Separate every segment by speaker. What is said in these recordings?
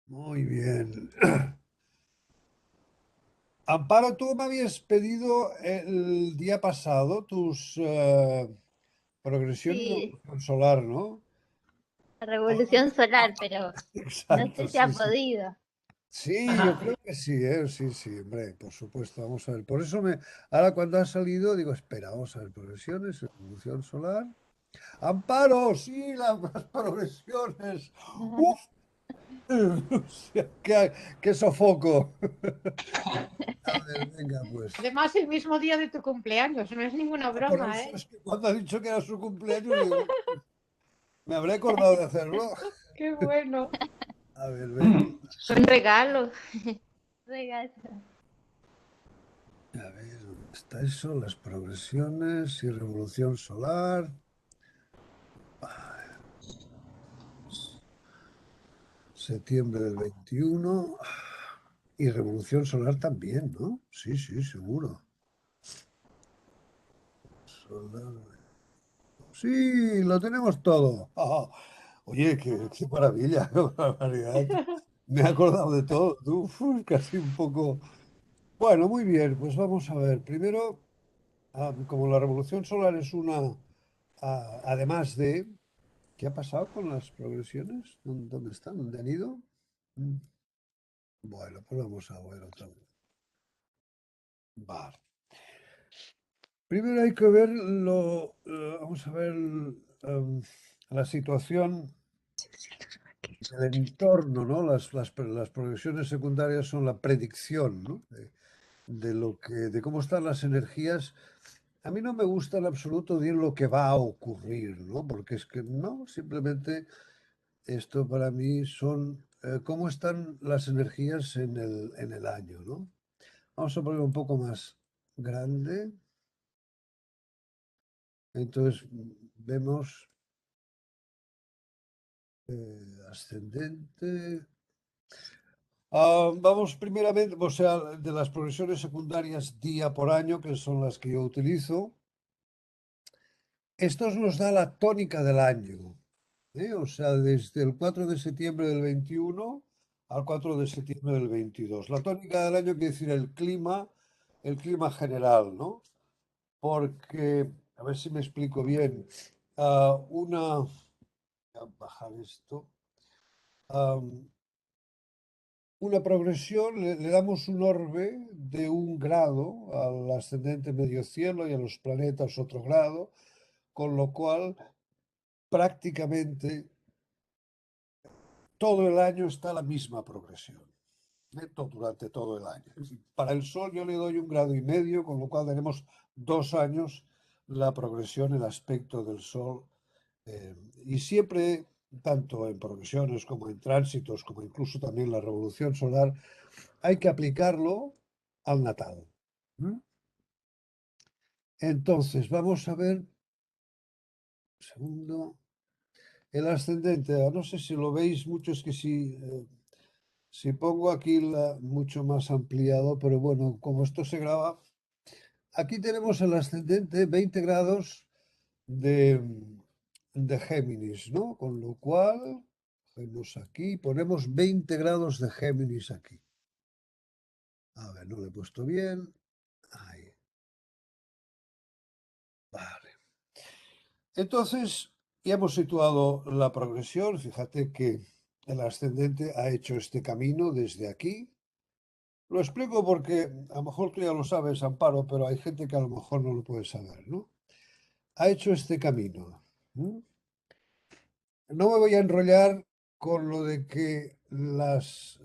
Speaker 1: Muy bien. Amparo, tú me habías pedido el día pasado tus progresiones de
Speaker 2: Sí,
Speaker 1: evolución solar, ¿no?
Speaker 2: la
Speaker 1: Ahora-
Speaker 2: revolución solar, pero no
Speaker 1: Exacto,
Speaker 2: sé si ha
Speaker 1: sí, sí.
Speaker 2: podido.
Speaker 1: Sí, yo creo que sí, ¿eh? Sí, sí, hombre, por supuesto, vamos a ver. Por eso ahora cuando ha salido, digo, espera, vamos a ver, progresiones, evolución solar. Amparo, sí, las progresiones. ¡Uf! O sea, qué sofoco. A ver, venga, pues.
Speaker 3: Además, el mismo día de tu cumpleaños, no es ninguna
Speaker 1: Por
Speaker 3: broma,
Speaker 1: eso
Speaker 3: ¿eh?
Speaker 1: es que cuando ha dicho que era su cumpleaños, digo, me habré acordado de hacerlo.
Speaker 3: Qué bueno.
Speaker 1: A ver, venga.
Speaker 3: Son regalos.
Speaker 2: Regazo.
Speaker 1: A ver, ¿dónde está eso? Las progresiones y revolución solar. Septiembre del 21. Y revolución solar también, ¿no? Sí, sí, seguro. Solar. Sí, lo tenemos todo. Ah, oye, qué maravilla, qué barbaridad. Me he acordado de todo. Tú, casi un poco. Bueno, muy bien, pues vamos a ver. Primero, como la revolución solar es una, además de, ¿qué ha pasado con las progresiones? ¿Dónde están? ¿Dónde han ido? Mm, Bueno, pues vamos a ver otra vez. Vale. Primero hay que ver vamos a ver la situación del entorno, ¿no? Las progresiones secundarias son la predicción, ¿no? De cómo están las energías. A mí no me gusta en absoluto decir lo que va a ocurrir, ¿no? Porque es que no, simplemente esto para mí son cómo están las energías en el año, ¿no? Vamos a poner un poco más grande. Entonces vemos ascendente. Vamos primeramente, o sea, de las progresiones secundarias día por año, que son las que yo utilizo. Esto nos da la tónica del año, ¿eh? O sea, desde el 4 de septiembre del 21 al 4 de septiembre del 22. La tónica del año quiere decir el clima general, ¿no? Porque, a ver si me explico bien, voy a bajar esto. Una progresión, le damos un orbe de 1 grado al ascendente medio cielo y a los planetas otro grado, con lo cual prácticamente todo el año está la misma progresión, durante todo el año. Para el Sol yo le doy 1,5 grados, con lo cual tenemos 2 años la progresión, el aspecto del Sol. Y siempre, tanto en progresiones como en tránsitos, como incluso también la revolución solar, hay que aplicarlo al natal. ¿Mm? Entonces, vamos a ver, un segundo, el ascendente. No sé si lo veis mucho, es que si pongo aquí mucho más ampliado, pero bueno, como esto se graba, aquí tenemos el ascendente 20 grados de, de Géminis, ¿no? Con lo cual, vemos aquí, ponemos 20 grados de Géminis aquí. A ver, no lo he puesto bien. Ahí, vale. Entonces, ya hemos situado la progresión. Fíjate que el ascendente ha hecho este camino desde aquí. Lo explico porque a lo mejor tú ya lo sabes, Amparo, pero hay gente que a lo mejor no lo puede saber, ¿no? Ha hecho este camino. ¿Mm? No me voy a enrollar con lo de que las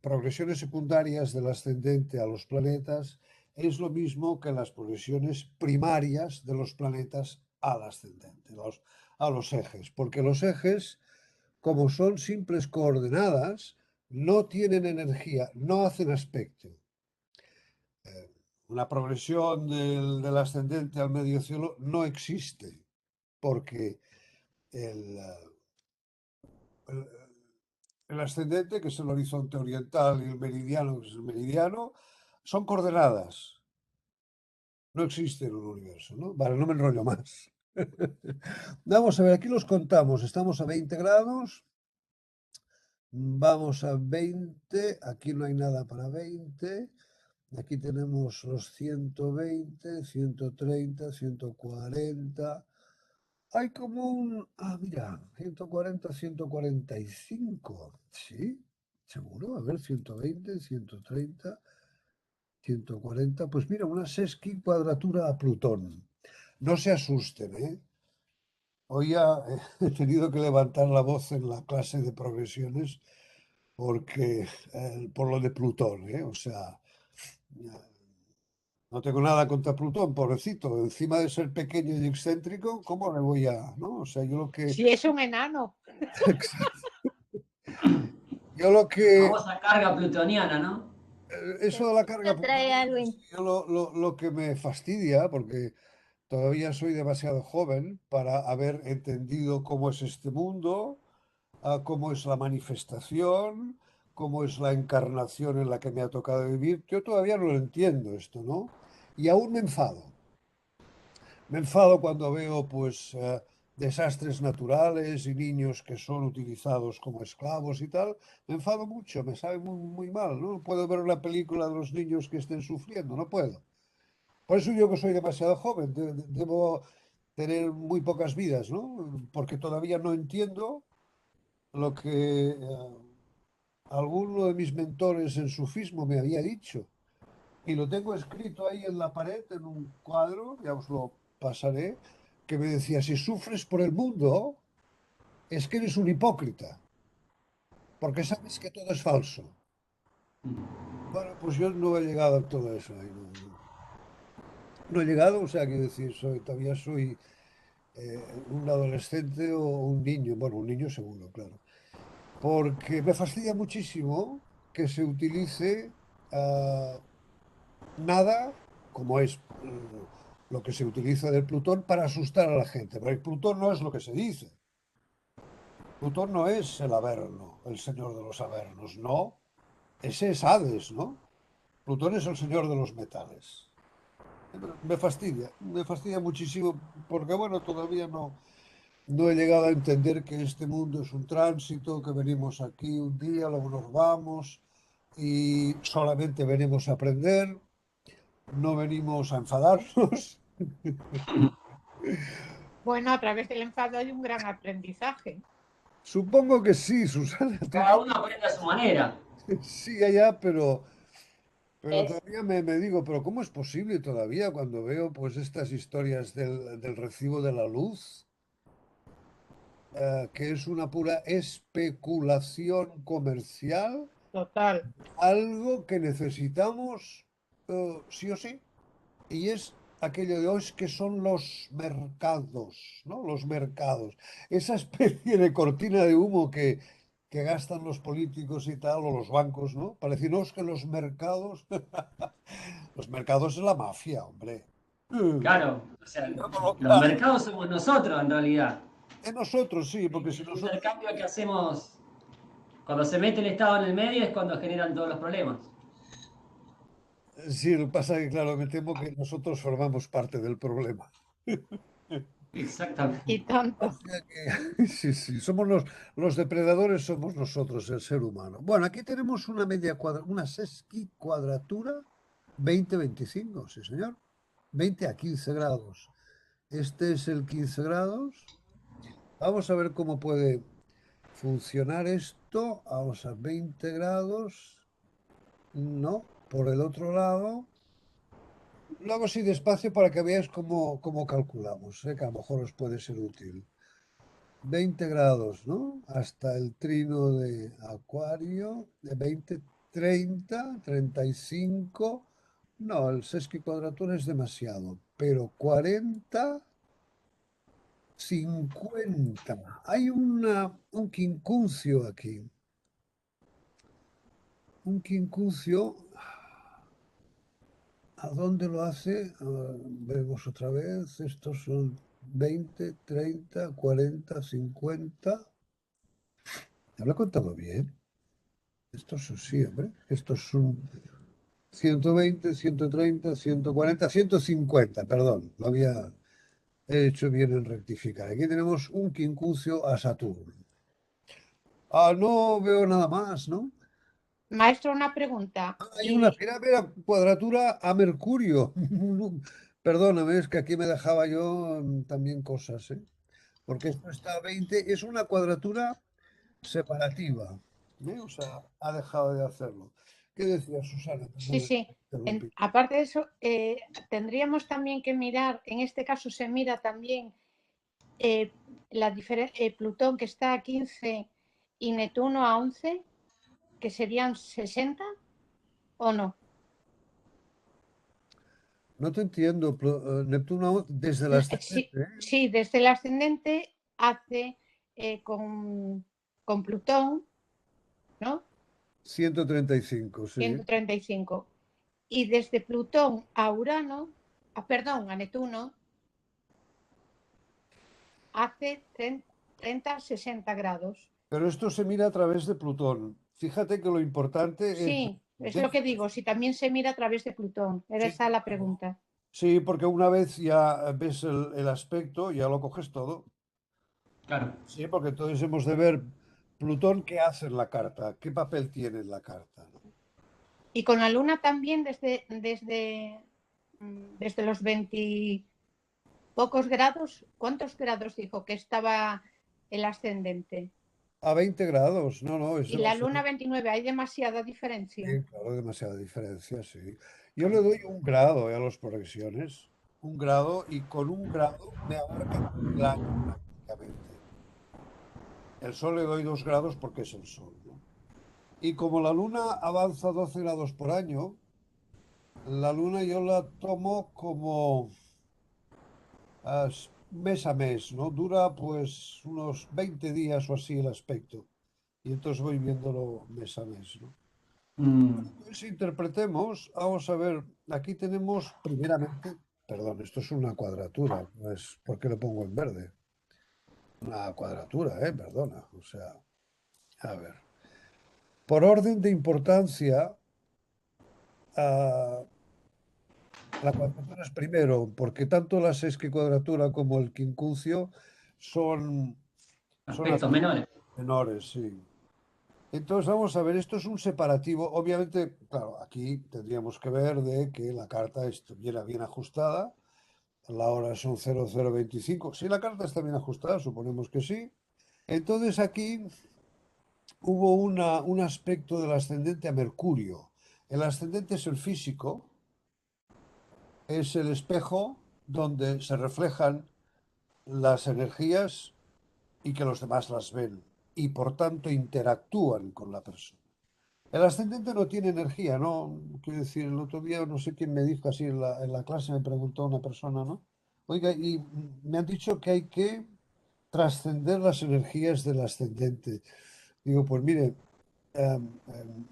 Speaker 1: progresiones secundarias del ascendente a los planetas es lo mismo que las progresiones primarias de los planetas al ascendente, a los ejes, porque los ejes, como son simples coordenadas, no tienen energía, no hacen aspecto. Una progresión del ascendente al medio cielo no existe, porque el, el- el ascendente, que es el horizonte oriental, y el meridiano, que es el meridiano, son coordenadas. No existe en un universo, ¿no? Vale, no me enrollo más. Vamos a ver, aquí los contamos. Estamos a 20 grados. Vamos a 20. Aquí no hay nada para 20. Aquí tenemos los 120, 130, 140. Hay como un... Ah, mira, 140, 145. Sí, seguro. A ver, 120, 130, 140. Pues mira, una sesqui cuadratura a Plutón. No se asusten, ¿eh? Hoy ya he tenido que levantar la voz en la clase de progresiones porque por lo de Plutón, ¿eh? O sea, no tengo nada contra Plutón, pobrecito. Encima de ser pequeño y excéntrico, ¿cómo le voy a...? ¿No? O sea, yo lo que...
Speaker 3: Si es un enano.
Speaker 1: Yo lo que...
Speaker 4: Famosa carga plutoniana, ¿no?
Speaker 1: Eso de la carga
Speaker 2: Te trae algo.
Speaker 1: plutoniana, yo lo que me fastidia, porque todavía soy demasiado joven para haber entendido cómo es este mundo, cómo es la manifestación, cómo es la encarnación en la que me ha tocado vivir. Yo todavía no lo entiendo esto, ¿no? Y aún me enfado. Me enfado cuando veo, pues, desastres naturales y niños que son utilizados como esclavos y tal. Me enfado mucho, me sabe muy, muy mal, ¿no? No puedo ver una película de los niños que estén sufriendo, no puedo. Por eso yo que soy demasiado joven, debo tener muy pocas vidas, ¿no? Porque todavía no entiendo lo que alguno de mis mentores en sufismo me había dicho. Y lo tengo escrito ahí en la pared, en un cuadro, ya os lo pasaré, que me decía, si sufres por el mundo, es que eres un hipócrita, porque sabes que todo es falso. Bueno, pues yo no he llegado a todo eso. Ahí, no, no he llegado, o sea, quiero decir, todavía soy un adolescente o un niño, bueno, un niño seguro, claro. Porque me fastidia muchísimo que se utilice nada, como es lo que se utiliza del Plutón, para asustar a la gente. Pero el Plutón no es lo que se dice. Plutón no es el Averno, el señor de los Avernos, no. Ese es Hades, ¿no? Plutón es el señor de los metales. Me fastidia muchísimo porque, bueno, todavía no he llegado a entender que este mundo es un tránsito, que venimos aquí un día, luego nos vamos y solamente venimos a aprender, no venimos a enfadarnos.
Speaker 3: Bueno, a través del enfado hay un gran aprendizaje.
Speaker 1: Supongo que sí, Susana, tú
Speaker 4: Cada uno aprende a su manera.
Speaker 1: sí allá, pero
Speaker 2: Es,
Speaker 1: todavía me digo, pero ¿cómo es posible todavía cuando veo pues estas historias del recibo de la luz, que es una pura especulación comercial,
Speaker 3: Total.
Speaker 1: algo que necesitamos sí o sí? Y es aquello de hoy que son los mercados, ¿no? Los mercados. Esa especie de cortina de humo que gastan los políticos y tal, o los bancos, ¿no? Para decirnos que los mercados, los mercados es la mafia, hombre.
Speaker 4: Claro, o sea,
Speaker 1: Digámoslo
Speaker 4: los
Speaker 1: claro.
Speaker 4: mercados somos nosotros en realidad.
Speaker 1: En nosotros sí, porque si
Speaker 4: El
Speaker 1: nosotros...
Speaker 4: intercambio que hacemos cuando se mete el Estado en el medio es cuando generan todos los problemas.
Speaker 1: Sí, lo que pasa es que, claro, me temo que nosotros formamos parte del problema.
Speaker 3: Y
Speaker 4: Exactamente.
Speaker 1: O
Speaker 3: tanto.
Speaker 1: sea que, sí, sí, somos los depredadores, somos nosotros, el ser humano. Bueno, aquí tenemos una una sesqui cuadratura 20-25, sí, señor. 20 a 15 grados. Este es el 15 grados. Vamos a ver cómo puede funcionar esto. Vamos a 20 grados. No, por el otro lado. Lo hago así despacio para que veáis cómo calculamos, que a lo mejor os puede ser útil. 20 grados, ¿no? Hasta el trino de Acuario, de 20, 30, 35. No, el sesquicuadratura es demasiado, pero 40, 50. Hay un quincuncio aquí. Un quincuncio, ¿a dónde lo hace? Vemos otra vez. Estos son 20, 30, 40, 50. ¿Me lo he contado bien? Estos son sí, hombre. Estos son 120, 130, 140, 150, perdón. Lo había hecho bien en rectificar. Aquí tenemos un quincuncio a Saturno. No veo nada más, ¿no?
Speaker 3: Maestro, una pregunta.
Speaker 1: Hay una, mira, cuadratura a Mercurio. Perdóname, es que aquí me dejaba yo también cosas, ¿eh? Porque esto está a 20, es una cuadratura separativa, ¿eh? O sea, ha dejado de hacerlo. ¿Qué decía Susana?
Speaker 3: Sí,
Speaker 1: Perdona,
Speaker 3: sí.
Speaker 1: interrumpí.
Speaker 3: Aparte de eso, tendríamos también que mirar, en este caso se mira también la Plutón, que está a 15, y Neptuno a 11, que serían 60, ¿o no?
Speaker 1: No te entiendo, Neptuno desde el
Speaker 3: Sí,
Speaker 1: ascendente, ¿eh?
Speaker 3: sí, desde el ascendente hace con Plutón, ¿no?
Speaker 1: 135, sí.
Speaker 3: 135. Y desde Plutón a Urano, perdón, a Neptuno, hace 30, 60 grados.
Speaker 1: Pero esto se mira a través de Plutón. Fíjate que lo importante es
Speaker 3: Sí, es lo que
Speaker 1: desde...
Speaker 3: digo, si también se mira a través de Plutón. Era
Speaker 1: Sí,
Speaker 3: esa la
Speaker 1: claro.
Speaker 3: pregunta.
Speaker 1: Sí, porque una vez ya ves el aspecto, ya lo coges todo.
Speaker 4: Claro.
Speaker 1: Sí, porque entonces hemos de ver Plutón qué hace en la carta, qué papel tiene en la carta, ¿no?
Speaker 3: Y con la Luna también desde los 20 pocos grados. ¿Cuántos grados dijo que estaba el ascendente?
Speaker 1: A 20 grados, no, no, es
Speaker 3: Y la
Speaker 1: demasiado.
Speaker 3: Luna 29, hay demasiada diferencia.
Speaker 1: Sí, claro, demasiada diferencia, sí. Yo le doy un grado, a las progresiones, un grado, y con un grado me abarca todo el año prácticamente. El Sol le doy 2 grados porque es el Sol, ¿no? Y como la Luna avanza 12 grados por año, la Luna yo la tomo como mes a mes, ¿no? Dura pues unos 20 días o así el aspecto. Y entonces voy viéndolo mes a mes, ¿no?
Speaker 4: Mm,
Speaker 1: Pues interpretemos, vamos a ver, aquí tenemos primeramente, perdón, esto es una cuadratura, no es porque lo pongo en verde. Una cuadratura, perdona. O sea, a ver. Por orden de importancia, ah, la cuadratura es primero, porque tanto la sesquicuadratura como el quincuncio son
Speaker 4: aspectos
Speaker 1: aspectos
Speaker 4: menores.
Speaker 1: menores, sí. Entonces, vamos a ver, esto es un separativo. Obviamente, claro, aquí tendríamos que ver de que la carta estuviera bien ajustada. La hora son 0025. Si la carta está bien ajustada, suponemos que sí. Entonces, aquí hubo un aspecto del ascendente a Mercurio. El ascendente es el físico, es el espejo donde se reflejan las energías y que los demás las ven y por tanto interactúan con la persona. El ascendente no tiene energía, ¿no? Quiero decir, el otro día no sé quién me dijo así en la clase, me preguntó una persona, ¿no? Oiga, y me han dicho que hay que trascender las energías del ascendente. Digo, pues mire,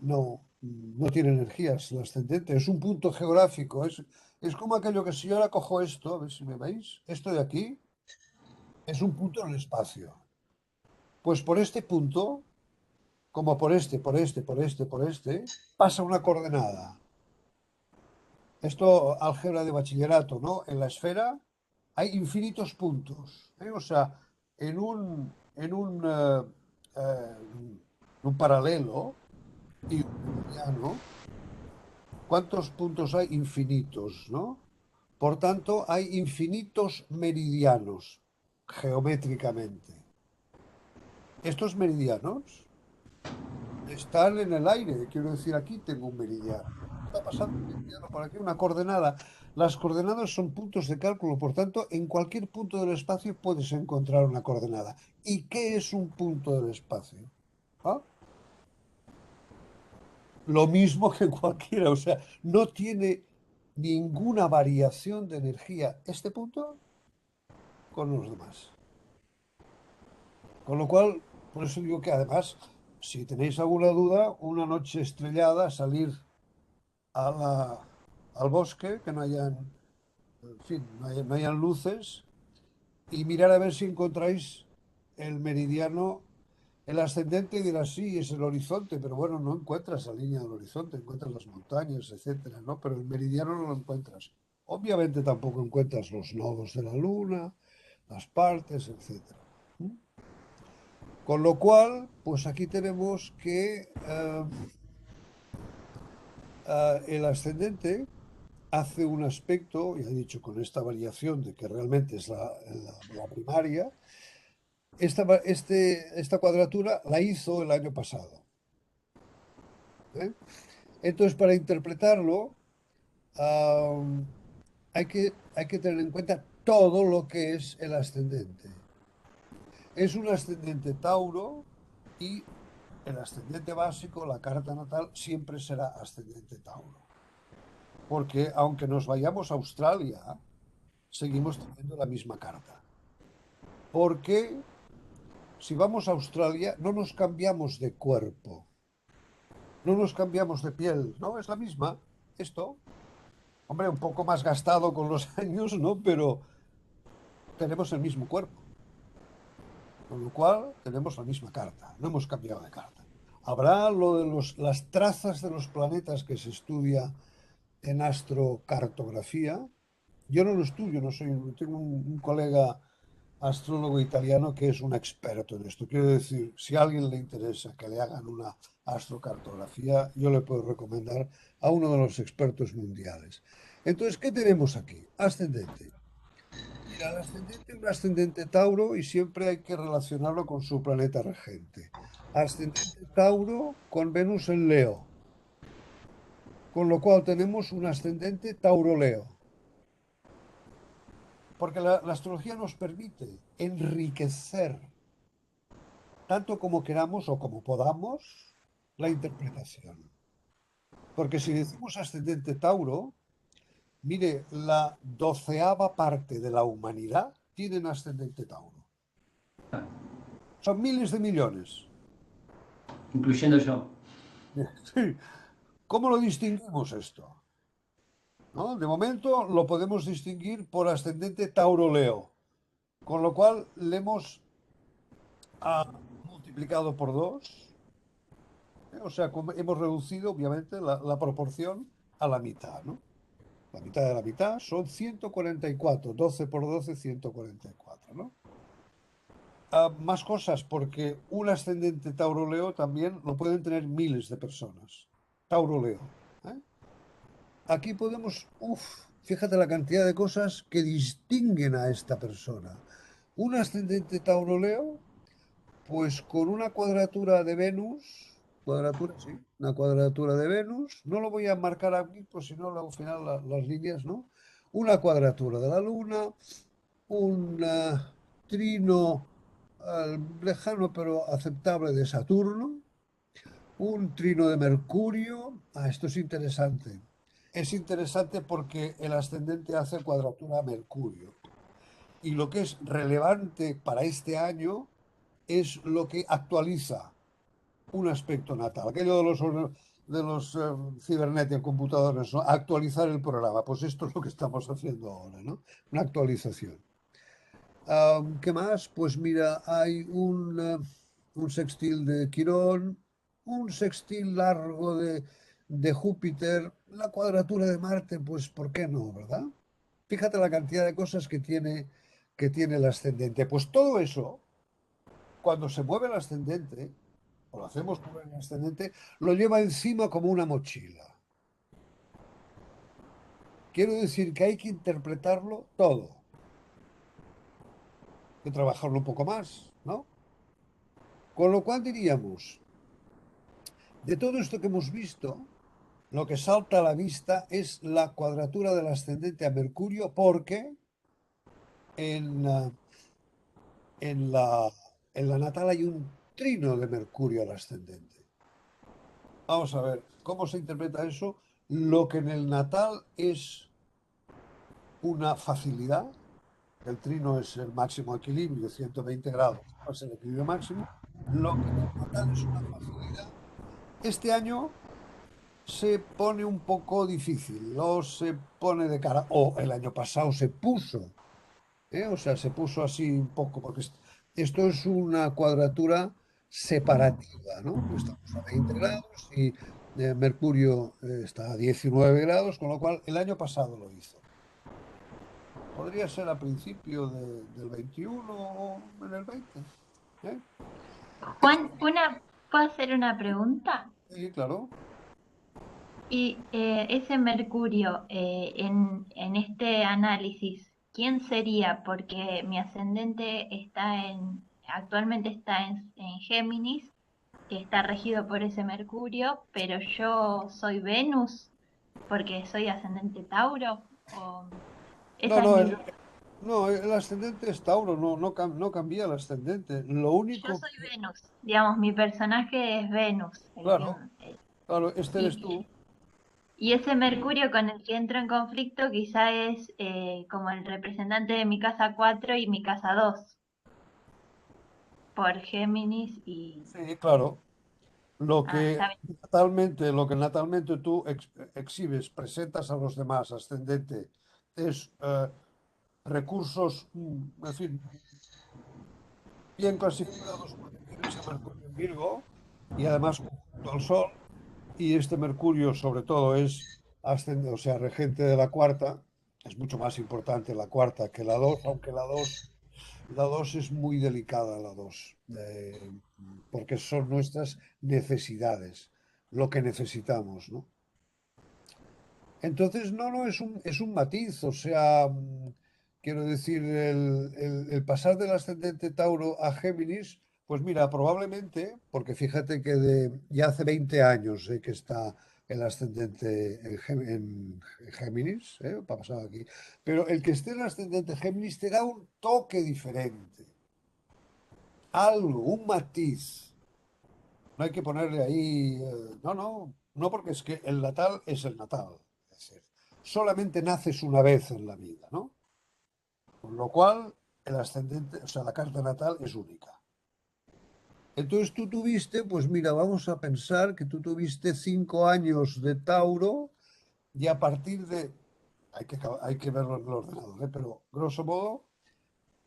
Speaker 1: no, no tiene energías el ascendente, es un punto geográfico, es como aquello que si yo ahora cojo esto, a ver si me veis, esto de aquí es un punto en el espacio. Pues por este punto, como por este, pasa una coordenada. Esto, álgebra de bachillerato, ¿no? En la esfera hay infinitos puntos, ¿eh? O sea, en un paralelo y un meridiano, ¿cuántos puntos hay? Infinitos, ¿no? Por tanto, hay infinitos meridianos, geométricamente. Estos meridianos están en el aire, quiero decir, aquí tengo un meridiano. Está pasando un meridiano por aquí, una coordenada. Las coordenadas son puntos de cálculo, por tanto, en cualquier punto del espacio puedes encontrar una coordenada. ¿Y qué es un punto del espacio? ¿Ah? Lo mismo que en cualquiera, o sea, no tiene ninguna variación de energía este punto con los demás. Con lo cual, por eso digo que además, si tenéis alguna duda, una noche estrellada, salir al bosque, que no hayan, en fin, no hayan luces, y mirar a ver si encontráis el meridiano, el ascendente, y dirás, sí, es el horizonte, pero bueno, no encuentras la línea del horizonte, encuentras las montañas, etcétera, ¿no? Pero el meridiano no lo encuentras. Obviamente tampoco encuentras los nodos de la luna, las partes, etcétera. ¿Mm? Con lo cual, pues aquí tenemos que el ascendente hace un aspecto, ya he dicho, con esta variación de que realmente es la primaria, esta cuadratura la hizo el año pasado. ¿Eh? Entonces, para interpretarlo, hay que tener en cuenta todo lo que es el ascendente. Es un ascendente Tauro y el ascendente básico, la carta natal, siempre será ascendente Tauro. Porque aunque nos vayamos a Australia, seguimos teniendo la misma carta. Porque si vamos a Australia, no nos cambiamos de cuerpo, no nos cambiamos de piel, ¿no? Es la misma, esto. Hombre, un poco más gastado con los años, ¿no? Pero tenemos el mismo cuerpo. Con lo cual, tenemos la misma carta, no hemos cambiado de carta. Habrá lo de las trazas de los planetas que se estudia en astrocartografía. Yo no lo estudio, no soy, tengo un colega astrólogo italiano que es un experto en esto. Quiero decir, si a alguien le interesa que le hagan una astrocartografía, yo le puedo recomendar a uno de los expertos mundiales. Entonces, ¿qué tenemos aquí? Ascendente. Mira, el ascendente, un ascendente Tauro y siempre hay que relacionarlo con su planeta regente. Ascendente Tauro con Venus en Leo, con lo cual tenemos un ascendente Tauro-Leo. Porque la astrología nos permite enriquecer, tanto como queramos o como podamos, la interpretación. Porque si decimos ascendente Tauro, mire, la 12ª parte de la humanidad tienen ascendente Tauro. Son miles de millones.
Speaker 4: Incluyendo yo.
Speaker 1: Sí. ¿Cómo lo distinguimos esto? ¿No? De momento lo podemos distinguir por ascendente Tauro-Leo, con lo cual le hemos multiplicado por 2. O sea, hemos reducido, obviamente, la proporción a la mitad, ¿no? La mitad de la mitad son 144, 12 por 12, 144, ¿no? Más cosas, porque un ascendente Tauro-Leo también lo pueden tener miles de personas. Tauro-Leo. ¿Eh? Aquí podemos, fíjate la cantidad de cosas que distinguen a esta persona. Un ascendente Tauro-Leo, pues con una cuadratura de Venus, cuadratura, sí, una cuadratura de Venus, no lo voy a marcar aquí, pues si no, al final las líneas, ¿no? Una cuadratura de la Luna, un trino lejano pero aceptable de Saturno, un trino de Mercurio. Esto es interesante. Es interesante porque el ascendente hace cuadratura a Mercurio. Y lo que es relevante para este año es lo que actualiza un aspecto natal. Aquello de los cibernéticos, computadores, ¿no? Actualizar el programa. Pues esto es lo que estamos haciendo ahora, ¿no? Una actualización. ¿Qué más? Pues mira, hay un sextil de Quirón, un sextil largo de Júpiter, la cuadratura de Marte, pues ¿por qué no, verdad? Fíjate la cantidad de cosas que tiene el ascendente. Pues todo eso, cuando se mueve el ascendente, o lo hacemos mover el ascendente, lo lleva encima como una mochila. Quiero decir que hay que interpretarlo todo. Hay que trabajarlo un poco más, ¿no? Con lo cual diríamos, de todo esto que hemos visto, lo que salta a la vista es la cuadratura del ascendente a Mercurio, porque en, en la, en la natal hay un trino de Mercurio al ascendente. Vamos a ver, ¿cómo se interpreta eso? Lo que en el natal es una facilidad, el trino es el máximo equilibrio, 120 grados, es el equilibrio máximo, lo que en el natal es una facilidad. Este año se pone un poco difícil, o se pone de cara, o el año pasado se puso, o sea, se puso así un poco, porque esto es una cuadratura separativa, ¿no? Estamos a 20 grados y Mercurio está a 19 grados, con lo cual el año pasado lo hizo. Podría ser a principio del 21 o en el 20. ¿Eh?
Speaker 2: Juan, ¿puedo hacer una pregunta?
Speaker 1: Sí, claro.
Speaker 2: Y ese Mercurio en este análisis, ¿quién sería? Porque mi ascendente actualmente está en Géminis, que está regido por ese Mercurio, pero yo soy Venus porque soy ascendente Tauro. O
Speaker 1: No,
Speaker 2: esa es
Speaker 1: no,
Speaker 2: mi duda.
Speaker 1: no, el ascendente es Tauro, no cambia el ascendente. Lo
Speaker 2: Yo
Speaker 1: único
Speaker 2: soy
Speaker 1: que,
Speaker 2: Venus, digamos, mi personaje es Venus,
Speaker 1: claro, claro, este eres
Speaker 2: y,
Speaker 1: tú.
Speaker 2: y ese Mercurio con el que entro en conflicto quizá es como el representante de mi casa 4 y mi casa 2 por Géminis y...
Speaker 1: Sí, claro.
Speaker 2: Ah, está bien.
Speaker 1: Lo que natalmente tú exhibes, presentas a los demás, ascendente, es recursos, en fin, bien clasificados porque tienes a Mercurio en Virgo y además conjunto al Sol, y este Mercurio sobre todo es o sea, regente de la cuarta, es mucho más importante la cuarta que la dos, aunque la dos es muy delicada, la dos, porque son nuestras necesidades, lo que necesitamos, ¿no? Entonces, no, es un matiz, o sea, quiero decir, el pasar del ascendente Tauro a Géminis, pues mira, probablemente, porque fíjate que ya hace 20 años que está el ascendente en Géminis, pasado aquí, pero el que esté en el ascendente Géminis te da un toque diferente, algo, un matiz. No hay que ponerle ahí, no, porque es que el natal es el natal. Es decir, solamente naces una vez en la vida, ¿no? Con lo cual, el ascendente, o sea, la carta natal es única. Entonces tú tuviste, pues mira, vamos a pensar que tú tuviste 5 años de Tauro y a partir de, hay que verlo en el ordenador, pero grosso modo,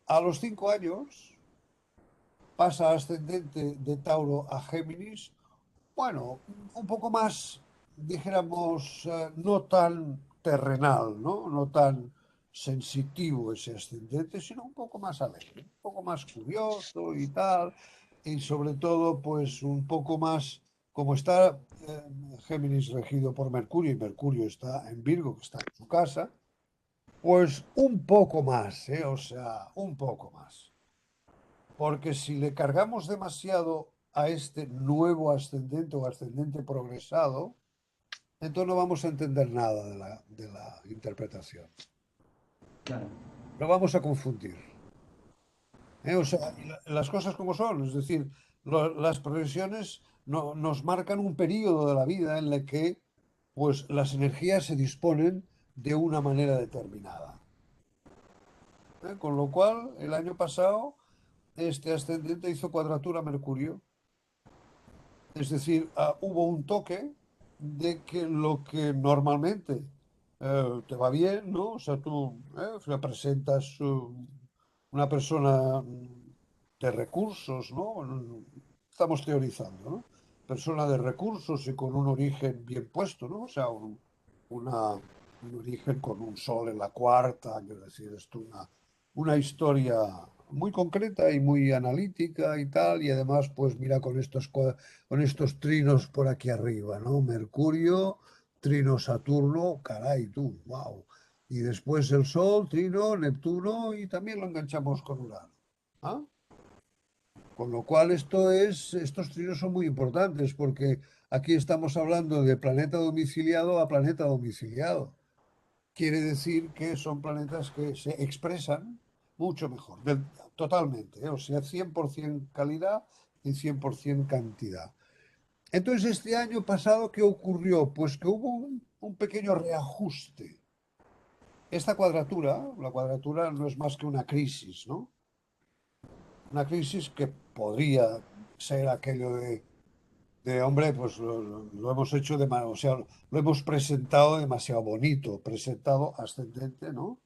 Speaker 1: a los 5 años pasa ascendente de Tauro a Géminis. Bueno, un poco más, dijéramos, no tan terrenal, ¿no? No tan sensitivo ese ascendente, sino un poco más alegre, un poco más curioso y tal. Y sobre todo, pues un poco más, como está Géminis regido por Mercurio y Mercurio está en Virgo, que está en su casa, pues un poco más, ¿eh? O sea, un poco más. Porque si le cargamos demasiado a este nuevo ascendente o ascendente progresado, entonces no vamos a entender nada de la interpretación.
Speaker 4: Claro.
Speaker 1: Lo vamos a confundir. O sea, y las cosas como son, es decir, las progresiones nos marcan un periodo de la vida en el que pues, las energías se disponen de una manera determinada. Con lo cual, el año pasado, este ascendente hizo cuadratura a Mercurio. Es decir, hubo un toque de que lo que normalmente te va bien, ¿no? O sea, tú representas una persona de recursos, ¿no? Estamos teorizando, ¿no? Persona de recursos y con un origen bien puesto, ¿no? O sea, un origen con un sol en la cuarta, quiero decir, esto una historia muy concreta y muy analítica y tal, y además, pues mira, con estos trinos por aquí arriba, ¿no? Mercurio, trino Saturno, caray, tú, wow. Y después el Sol, trino, Neptuno y también lo enganchamos con Urano. ¿Ah? Con lo cual estos trinos son muy importantes porque aquí estamos hablando de planeta domiciliado a planeta domiciliado. Quiere decir que son planetas que se expresan mucho mejor, totalmente, o sea, 100% calidad y 100% cantidad. Entonces, este año pasado, ¿qué ocurrió? Pues que hubo un pequeño reajuste. Esta cuadratura, la cuadratura no es más que una crisis, ¿no? Una crisis que podría ser aquello hombre, pues lo hemos hecho o sea, lo hemos presentado demasiado bonito, presentado ascendente, ¿no?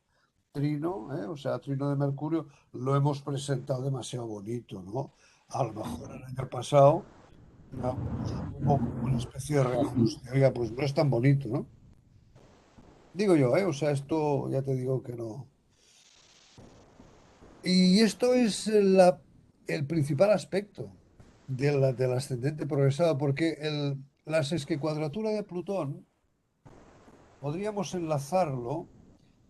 Speaker 1: Trino, o sea, trino de Mercurio, lo hemos presentado demasiado bonito, ¿no? A lo mejor el año pasado hubo como una especie de reajuste. Oiga, pues no es tan bonito, ¿no? Digo yo, O sea, esto ya te digo que no. Y esto es el principal aspecto. del ascendente progresado, porque la sesquicuadratura de Plutón podríamos enlazarlo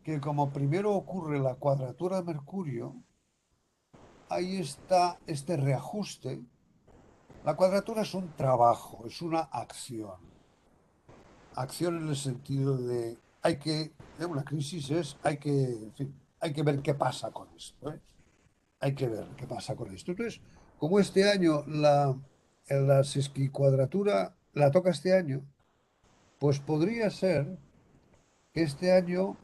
Speaker 1: que como primero ocurre la cuadratura de Mercurio, ahí está este reajuste. La cuadratura es un trabajo, es una acción. Acción en el sentido de una crisis es, en fin, hay que ver qué pasa con esto, ¿eh? Hay que ver qué pasa con esto. Entonces, como este año la sesquicuadratura la toca este año, pues podría ser que este año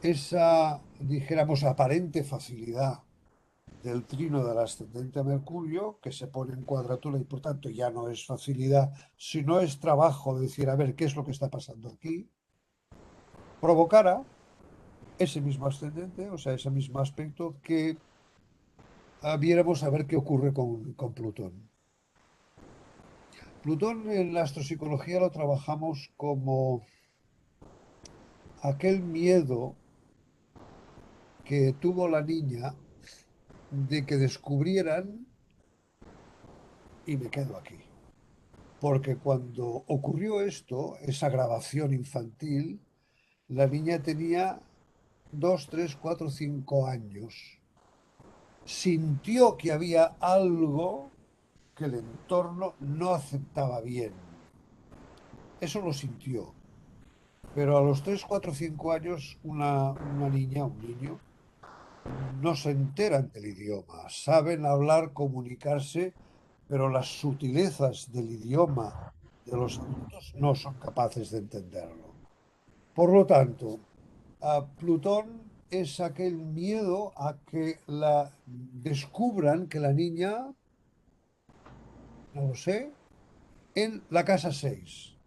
Speaker 1: esa, dijéramos, aparente facilidad del trino del ascendente a Mercurio, que se pone en cuadratura y por tanto ya no es facilidad, sino es trabajo de decir, a ver, ¿qué es lo que está pasando aquí? Provocara ese mismo ascendente, o sea, ese mismo aspecto que viéramos a ver qué ocurre con Plutón. Plutón en la astropsicología lo trabajamos como aquel miedo que tuvo la niña de que descubrieran y me quedo aquí. Porque cuando ocurrió esto, esa grabación infantil, la niña tenía 2, 3, 4, 5 años. Sintió que había algo que el entorno no aceptaba bien. Eso lo sintió. Pero a los 3, 4, 5 años, una niña, un niño, no se enteran del idioma. Saben hablar, comunicarse, pero las sutilezas del idioma de los adultos no son capaces de entenderlo. Por lo tanto, a Plutón es aquel miedo a que descubran que la niña, no lo sé, en la casa 6.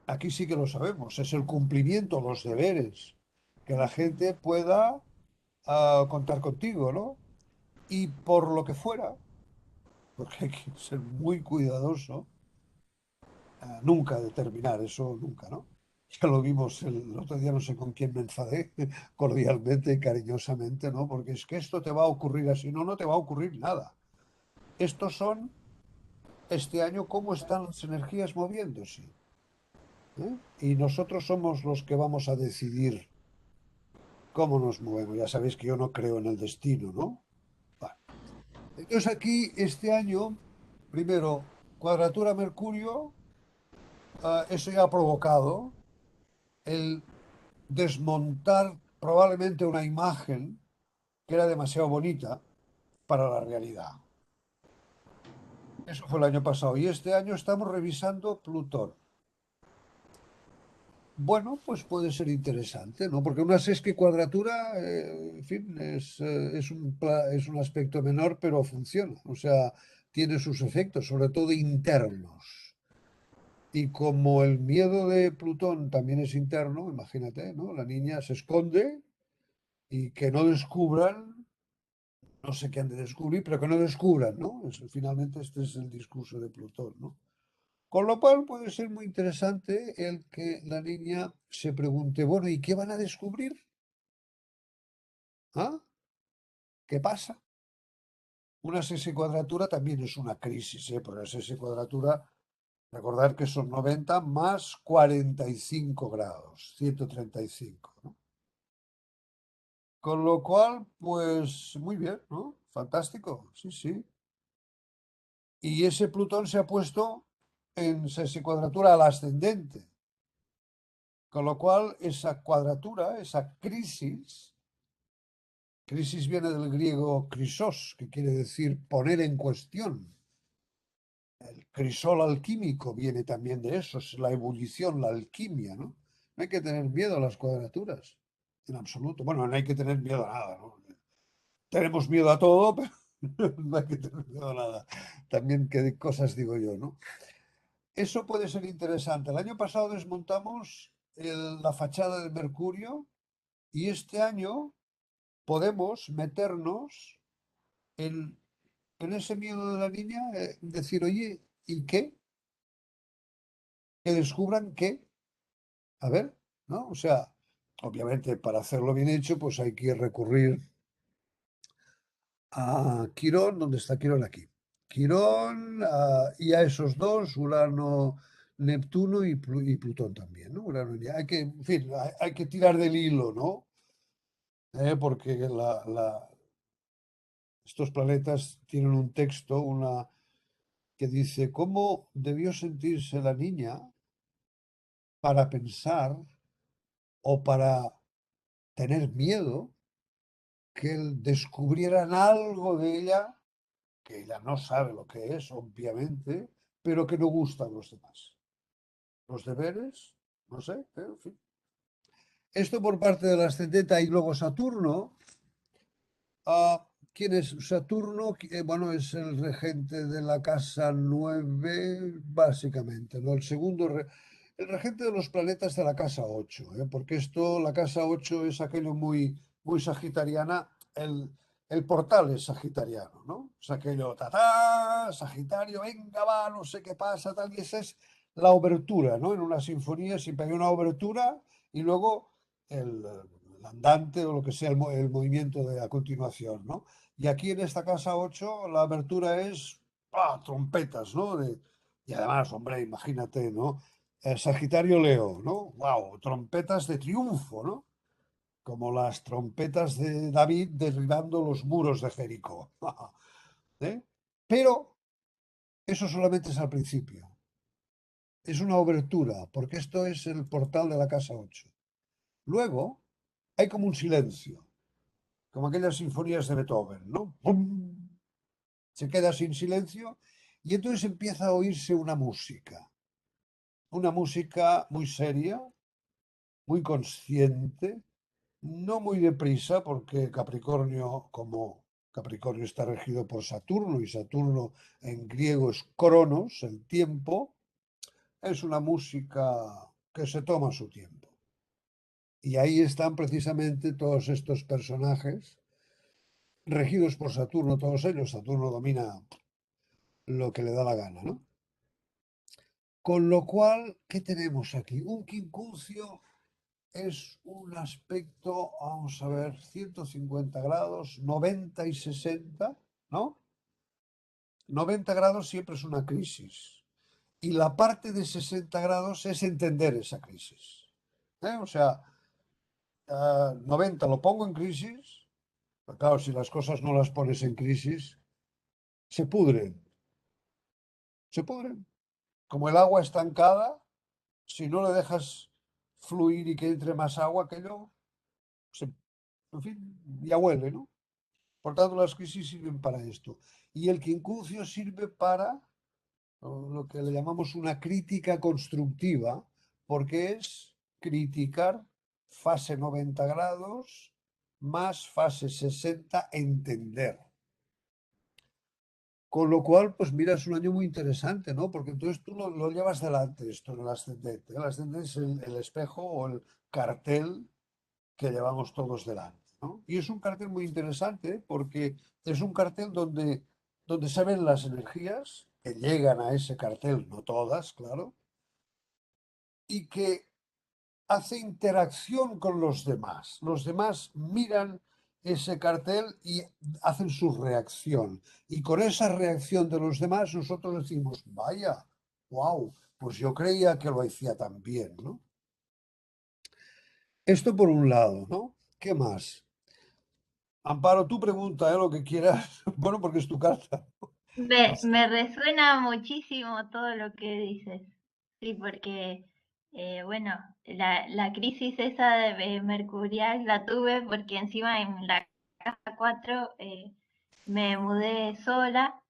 Speaker 1: Aquí sí que lo sabemos, es el cumplimiento, los deberes, que la gente pueda contar contigo, ¿no? Y por lo que fuera, porque hay que ser muy cuidadoso, nunca determinar eso, nunca, ¿no? Ya lo vimos el otro día, no sé con quién me enfadé, cordialmente y cariñosamente, ¿no? Porque es que esto te va a ocurrir así, no, no te va a ocurrir nada. Estos son, este año, cómo están las energías moviéndose, ¿eh? Y nosotros somos los que vamos a decidir cómo nos movemos. Ya sabéis que yo no creo en el destino, ¿no? Vale. Entonces aquí, este año, primero, cuadratura Mercurio, eso ya ha provocado el desmontar probablemente una imagen que era demasiado bonita para la realidad. Eso fue el año pasado. Y este año estamos revisando Plutón. Bueno, pues puede ser interesante, ¿no? Porque una sesquicuadratura, en fin, es un aspecto menor, pero funciona. O sea, tiene sus efectos, sobre todo internos. Y como el miedo de Plutón también es interno, imagínate, ¿no? La niña se esconde y que no descubran, no sé qué han de descubrir, pero que no descubran, ¿no? Finalmente este es el discurso de Plutón, ¿no? Con lo cual puede ser muy interesante el que la niña se pregunte, bueno, ¿y qué van a descubrir? ¿Ah? ¿Qué pasa? Una sesquicuadratura también es una crisis, ¿eh? Porque la sesquicuadratura, recordar que son 90 más 45 grados, 135, ¿no? Con lo cual, pues muy bien, ¿no? Fantástico, sí, sí. Y ese Plutón se ha puesto en sesquicuadratura al ascendente. Con lo cual, esa cuadratura, esa crisis viene del griego krisos, que quiere decir poner en cuestión. El crisol alquímico viene también de eso, es la ebullición, la alquimia, ¿no? No hay que tener miedo a las cuadraturas, en absoluto. Bueno, no hay que tener miedo a nada, ¿no? Tenemos miedo a todo, pero no hay que tener miedo a nada. También qué cosas digo yo, ¿no? Eso puede ser interesante. El año pasado desmontamos la fachada de Mercurio y este año podemos meternos en ese miedo de la niña, decir, oye, ¿y qué? Que descubran qué. A ver, ¿no? O sea, obviamente para hacerlo bien hecho, pues hay que recurrir a Quirón, donde está Quirón aquí. Quirón, y a esos dos, Urano, Neptuno y Plutón también, ¿no? Urano, hay que, en fin, hay que tirar del hilo, ¿no? Porque estos planetas tienen un texto, que dice cómo debió sentirse la niña para pensar o para tener miedo que descubrieran algo de ella que ella no sabe lo que es, obviamente, pero que no gusta a los demás. Los deberes, no sé, en fin. Esto por parte del ascendente y luego Saturno. ¿Quién es Saturno? Bueno, es el regente de la casa 9, básicamente, ¿no? El regente de los planetas de la casa 8, porque la casa 8 es aquello muy, muy sagitariana, el portal es sagitariano, ¿no? Es aquello, Sagitario, venga, va, no sé qué pasa, tal, y esa es la obertura, ¿no? En una sinfonía siempre hay una obertura y luego el andante o lo que sea, el movimiento de a continuación, ¿no? Y aquí en esta casa 8 la abertura es trompetas, ¿no? Y además, hombre, imagínate, ¿no? Sagitario Leo, ¿no? ¡Wow! Trompetas de triunfo, ¿no? Como las trompetas de David derribando los muros de Jericó. ¿Eh? Pero eso solamente es al principio. Es una obertura, porque esto es el portal de la casa 8. Luego hay como un silencio, como aquellas sinfonías de Beethoven, ¿no? ¡Pum! Se queda sin silencio y entonces empieza a oírse una música muy seria, muy consciente, no muy deprisa, porque Capricornio, como Capricornio está regido por Saturno, y Saturno en griego es cronos, el tiempo, es una música que se toma su tiempo. Y ahí están precisamente todos estos personajes regidos por Saturno, todos ellos. Saturno domina lo que le da la gana, ¿no? Con lo cual, ¿qué tenemos aquí? Un quincuncio es un aspecto, vamos a ver, 150 grados, 90 y 60, ¿no? 90 grados siempre es una crisis. Y la parte de 60 grados es entender esa crisis. O sea, 90 lo pongo en crisis, pero claro, si las cosas no las pones en crisis, se pudren. Se pudren. Como el agua estancada, si no le dejas fluir y que entre más agua, aquello, en fin, ya huele, ¿no? Por tanto, las crisis sirven para esto. Y el quincuncio sirve para lo que le llamamos una crítica constructiva, porque es criticar fase 90 grados más fase 60, entender. Con lo cual, pues mira, es un año muy interesante, ¿no? Porque entonces tú lo llevas delante, esto en el ascendente. El ascendente es el espejo o el cartel que llevamos todos delante, ¿no? Y es un cartel muy interesante porque es un cartel donde se ven las energías que llegan a ese cartel, no todas, claro, y que hace interacción con los demás. Los demás miran ese cartel y hacen su reacción. Y con esa reacción de los demás nosotros decimos, vaya, wow, pues yo creía que lo hacía tan bien, ¿no? Esto por un lado, ¿no? ¿Qué más? Amparo, tú pregunta, lo que quieras. Bueno, porque es tu carta.
Speaker 2: Me resuena muchísimo todo lo que dices. Sí, porque, bueno, la crisis esa de mercurial la tuve porque encima en la casa 4 me mudé sola,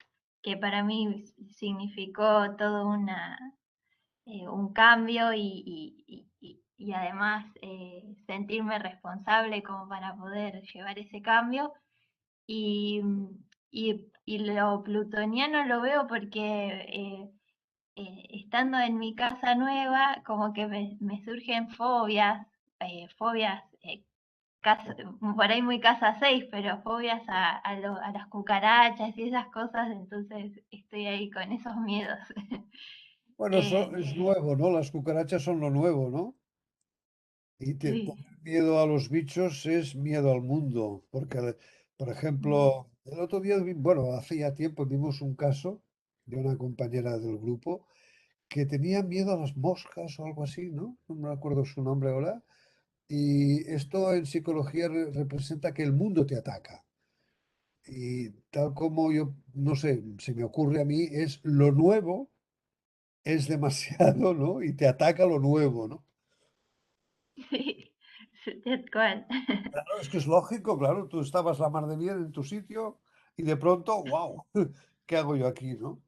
Speaker 2: que para mí significó todo un cambio y además sentirme responsable como para poder llevar ese cambio. Y, y lo plutoniano lo veo porque estando en mi casa nueva, como que me surgen fobias, por ahí muy casa 6 pero fobias a las cucarachas y esas cosas, entonces estoy ahí con esos miedos.
Speaker 1: Bueno, eso
Speaker 2: Eh,
Speaker 1: es nuevo, ¿no? Las cucarachas son lo nuevo, ¿no? Y
Speaker 2: sí,
Speaker 1: tener miedo a los bichos es miedo al mundo, porque, por ejemplo, El otro día, bueno, hace ya tiempo vimos un caso de una compañera del grupo que tenía miedo a las moscas o algo así, ¿no? No me acuerdo su nombre ahora. Y esto en psicología representa que el mundo te ataca. Y tal como yo, no sé, se me ocurre a mí, es lo nuevo es demasiado, ¿no? Y te ataca lo nuevo, ¿no?
Speaker 2: Sí, sí, tal cual.
Speaker 1: Claro, es que es lógico, claro, tú estabas la mar de bien en tu sitio y de pronto, wow, ¿qué hago yo aquí, no?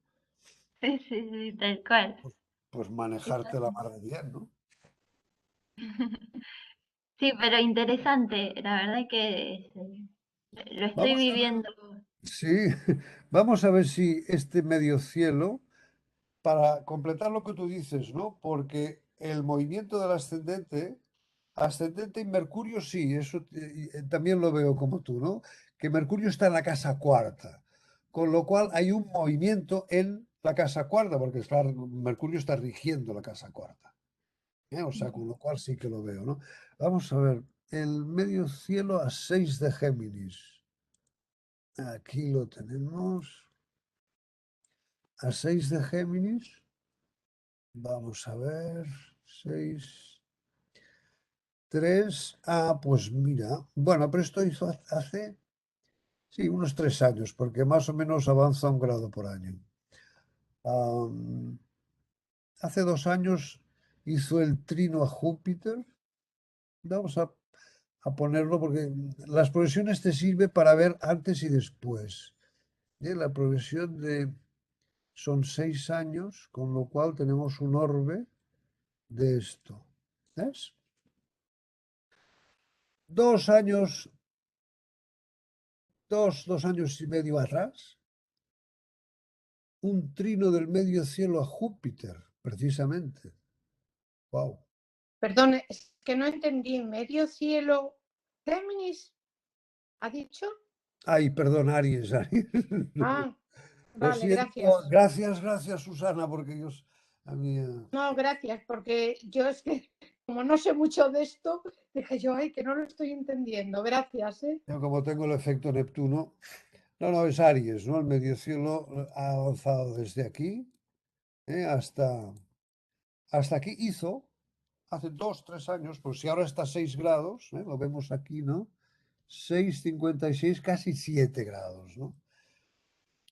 Speaker 2: Sí, sí, sí, tal cual.
Speaker 1: Pues
Speaker 2: Está-
Speaker 1: manejarte la mar de bien, ¿no?
Speaker 2: Sí, pero interesante, la verdad que lo estoy
Speaker 1: Vamos a ver,
Speaker 2: viviendo.
Speaker 1: sí, vamos a ver si este medio cielo, para completar lo que tú dices, ¿no? Porque el movimiento del ascendente, ascendente y Mercurio, sí, eso también lo veo como tú, ¿no? Que Mercurio está en la casa cuarta, con lo cual hay un movimiento en la casa cuarta, porque Mercurio está rigiendo la casa cuarta, ¿eh? O sea, con lo cual sí que lo veo, ¿no? Vamos a ver, el medio cielo a 6 de Géminis. Aquí lo tenemos. A 6 de Géminis. Vamos a ver. 6 3. Ah, pues mira. Bueno, pero esto hizo hace, sí, unos 3 años, porque más o menos avanza un grado por año. Am, hace 2 años hizo el trino a Júpiter. Vamos a ponerlo porque las progresiones te sirve para ver antes y después. La progresión son 6 años, con lo cual tenemos un orbe de esto. ¿Ves? 2 años, dos años y medio atrás, un trino del medio cielo a Júpiter, precisamente. Wow.
Speaker 3: Perdón, es que no entendí. ¿Medio cielo Géminis ha dicho?
Speaker 1: Ay, perdón, Aries, Aries.
Speaker 3: Ah,
Speaker 1: Lo
Speaker 3: vale,
Speaker 1: siento.
Speaker 3: gracias.
Speaker 1: Gracias, gracias, Susana, porque a mí,
Speaker 3: No, gracias, porque yo es que como no sé mucho de esto, dije yo, ay, que no lo estoy entendiendo. Gracias, ¿eh?
Speaker 1: yo como tengo el efecto Neptuno, no, no, es Aries, ¿no? El medio cielo ha avanzado desde aquí, hasta aquí hizo, hace 2, 3 años, pues si ahora está a 6 grados, lo vemos aquí, ¿no? 6,56, casi 7 grados, ¿no?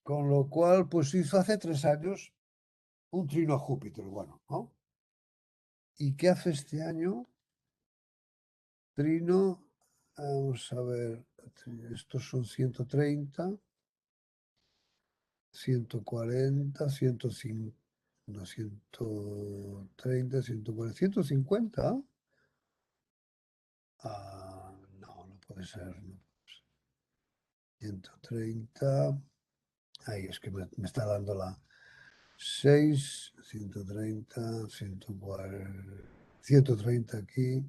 Speaker 1: Con lo cual, pues hizo hace 3 años un trino a Júpiter, bueno, ¿no? ¿Y qué hace este año? Trino, vamos a ver, estos son 130, 140, 105, no, 130, 140, 150. Ah, no, no puede ser, no. 130. Ahí es que me está dando la 6, 130, 140, 130 aquí,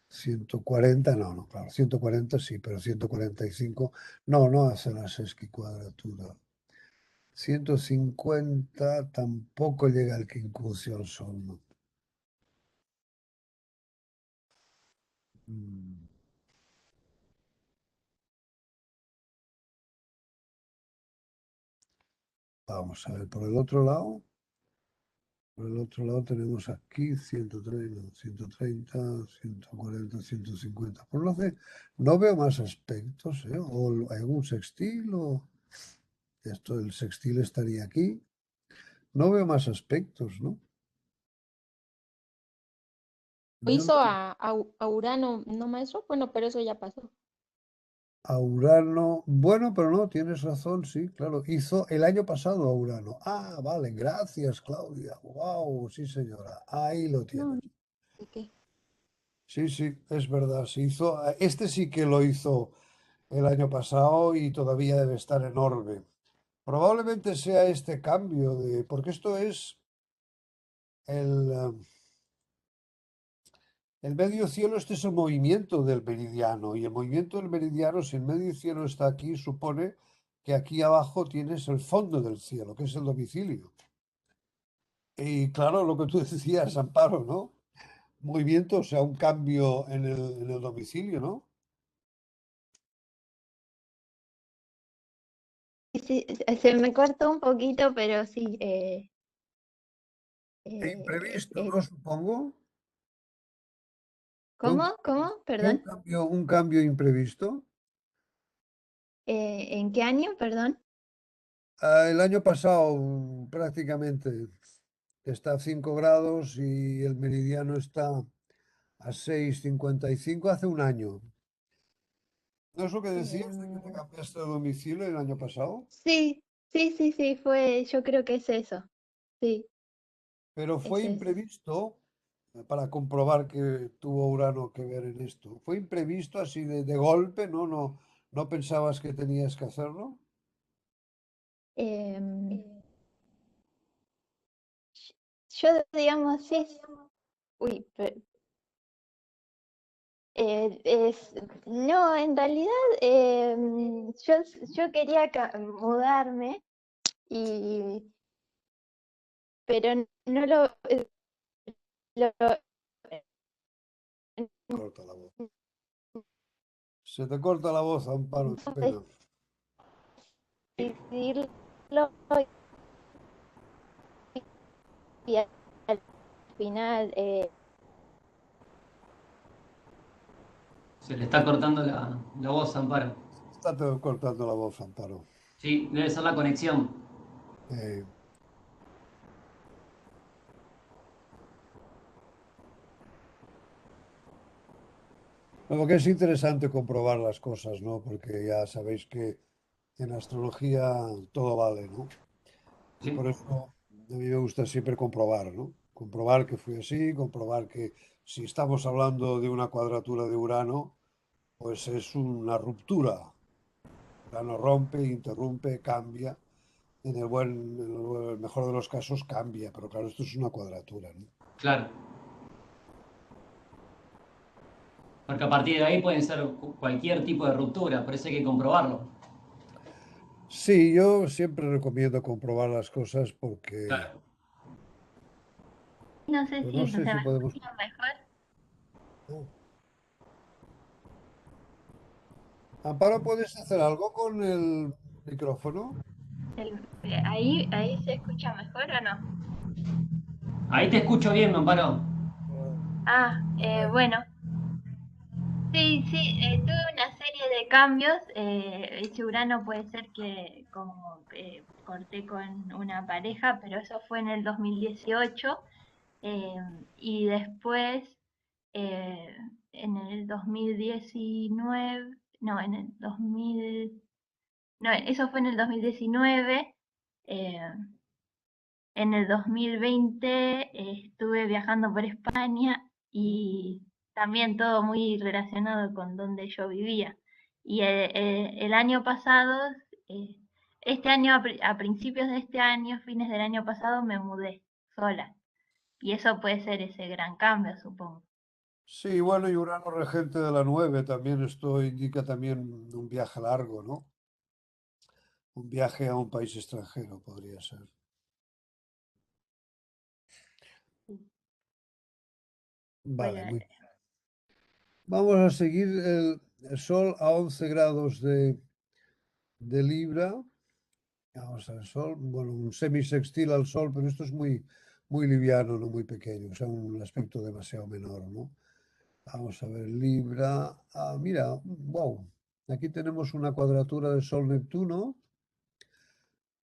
Speaker 1: 140, no, no, claro, 140 sí, pero 145, no, no hace la sesquicuadratura. 150 tampoco llega al quincuncio al sol, ¿no? Mm, Vamos a ver, por el otro lado. Por el otro lado tenemos aquí 130, 130, 140, 150. Por lo que no veo más aspectos, ¿eh? O algún sextil o esto del sextil estaría aquí. No veo más aspectos, ¿no? Yo
Speaker 5: Hizo
Speaker 1: no-
Speaker 5: a Urano, ¿no, maestro? Bueno, pero eso ya pasó.
Speaker 1: A Urano, bueno, pero no, tienes razón, sí, claro. Hizo el año pasado a Urano. Ah, vale, gracias, Claudia. Wow, sí, señora. Ahí lo
Speaker 5: No,
Speaker 1: tienes.
Speaker 5: ¿de qué?
Speaker 1: Sí, sí, es verdad. Se hizo, este sí que lo hizo el año pasado y todavía debe estar enorme. Probablemente sea este cambio porque esto es el medio cielo, este es el movimiento del meridiano y el movimiento del meridiano, si el medio cielo está aquí, supone que aquí abajo tienes el fondo del cielo, que es el domicilio. Y claro, lo que tú decías, Amparo, ¿no? Movimiento, o sea, un cambio en el domicilio, ¿no?
Speaker 5: sí, se me cortó un poquito, pero sí.
Speaker 1: Imprevisto,
Speaker 5: Eh,
Speaker 1: ¿no? Supongo. Fue
Speaker 5: ¿Cómo? ¿Cómo? Perdón.
Speaker 1: un cambio imprevisto.
Speaker 5: ¿En qué año? Perdón.
Speaker 1: El año pasado prácticamente está a 5 grados y el meridiano está a 6,55 hace un año. ¿No es lo que decías de que te
Speaker 5: Em,
Speaker 1: cambiaste de domicilio el año pasado?
Speaker 5: sí, sí, yo creo que es eso. Sí,
Speaker 1: Pero fue
Speaker 5: es eso.
Speaker 1: imprevisto, para comprobar que tuvo Urano que ver en esto. Fue imprevisto así de golpe, ¿no? ¿No pensabas que tenías que hacerlo?
Speaker 5: Em, yo, digamos, sí. Uy, no, en realidad yo quería mudarme, y, pero no lo,
Speaker 1: Corta la voz. Se te corta la voz, Amparo, qué
Speaker 5: no
Speaker 1: pena.
Speaker 5: decidirlo, y al final
Speaker 4: Se le está cortando la voz, Amparo.
Speaker 1: Está te cortando la voz, Amparo.
Speaker 4: Sí, debe ser la conexión.
Speaker 1: Eh, Lo que es interesante comprobar las cosas, ¿no? Porque ya sabéis que en astrología todo vale, ¿no? Y
Speaker 4: Sí,
Speaker 1: por eso a mí me gusta siempre comprobar, ¿no? Comprobar que fue así, comprobar que si estamos hablando de una cuadratura de Urano, pues es una ruptura. Urano rompe, interrumpe, cambia. En el mejor de los casos cambia, pero claro, esto es una cuadratura, ¿no?
Speaker 4: claro. Porque a partir de ahí pueden ser cualquier tipo de ruptura, por eso hay que comprobarlo.
Speaker 1: Sí, yo siempre recomiendo comprobar las cosas porque,
Speaker 4: Claro.
Speaker 2: No sé
Speaker 1: pues
Speaker 2: si
Speaker 1: no
Speaker 2: se
Speaker 1: sé si
Speaker 2: me
Speaker 1: podemos...
Speaker 2: escucha mejor.
Speaker 1: Oh. Amparo, ¿puedes hacer algo con el micrófono?
Speaker 2: Ahí se escucha mejor o no.
Speaker 4: Ahí te escucho bien, Amparo.
Speaker 2: Bueno, sí, tuve una serie de cambios. Ese Urano puede ser que como corté con una pareja, pero eso fue en el 2018. eh, y después, eh, en el 2019, no, en el 2000, no, eso fue en el 2019. eh, En el 2020 estuve viajando por España y también todo muy relacionado con donde yo vivía. Y el año pasado, eh, este año, a principios de este año, fines del año pasado, me mudé sola. Y eso puede ser ese gran cambio, supongo.
Speaker 1: Sí, bueno, y Urano regente de la 9 también esto indica también un viaje largo, ¿no? Un viaje a un país extranjero podría ser. Vale,
Speaker 2: Fuera,
Speaker 1: muy bien. Vamos a seguir el Sol a 11 grados de Libra. Vamos al Sol, bueno, un semisextil al Sol, pero esto es muy liviano, no muy pequeño, o sea, un aspecto demasiado menor, ¿no? Vamos a ver, Libra. Ah, mira, wow. Aquí tenemos una cuadratura de Sol-Neptuno.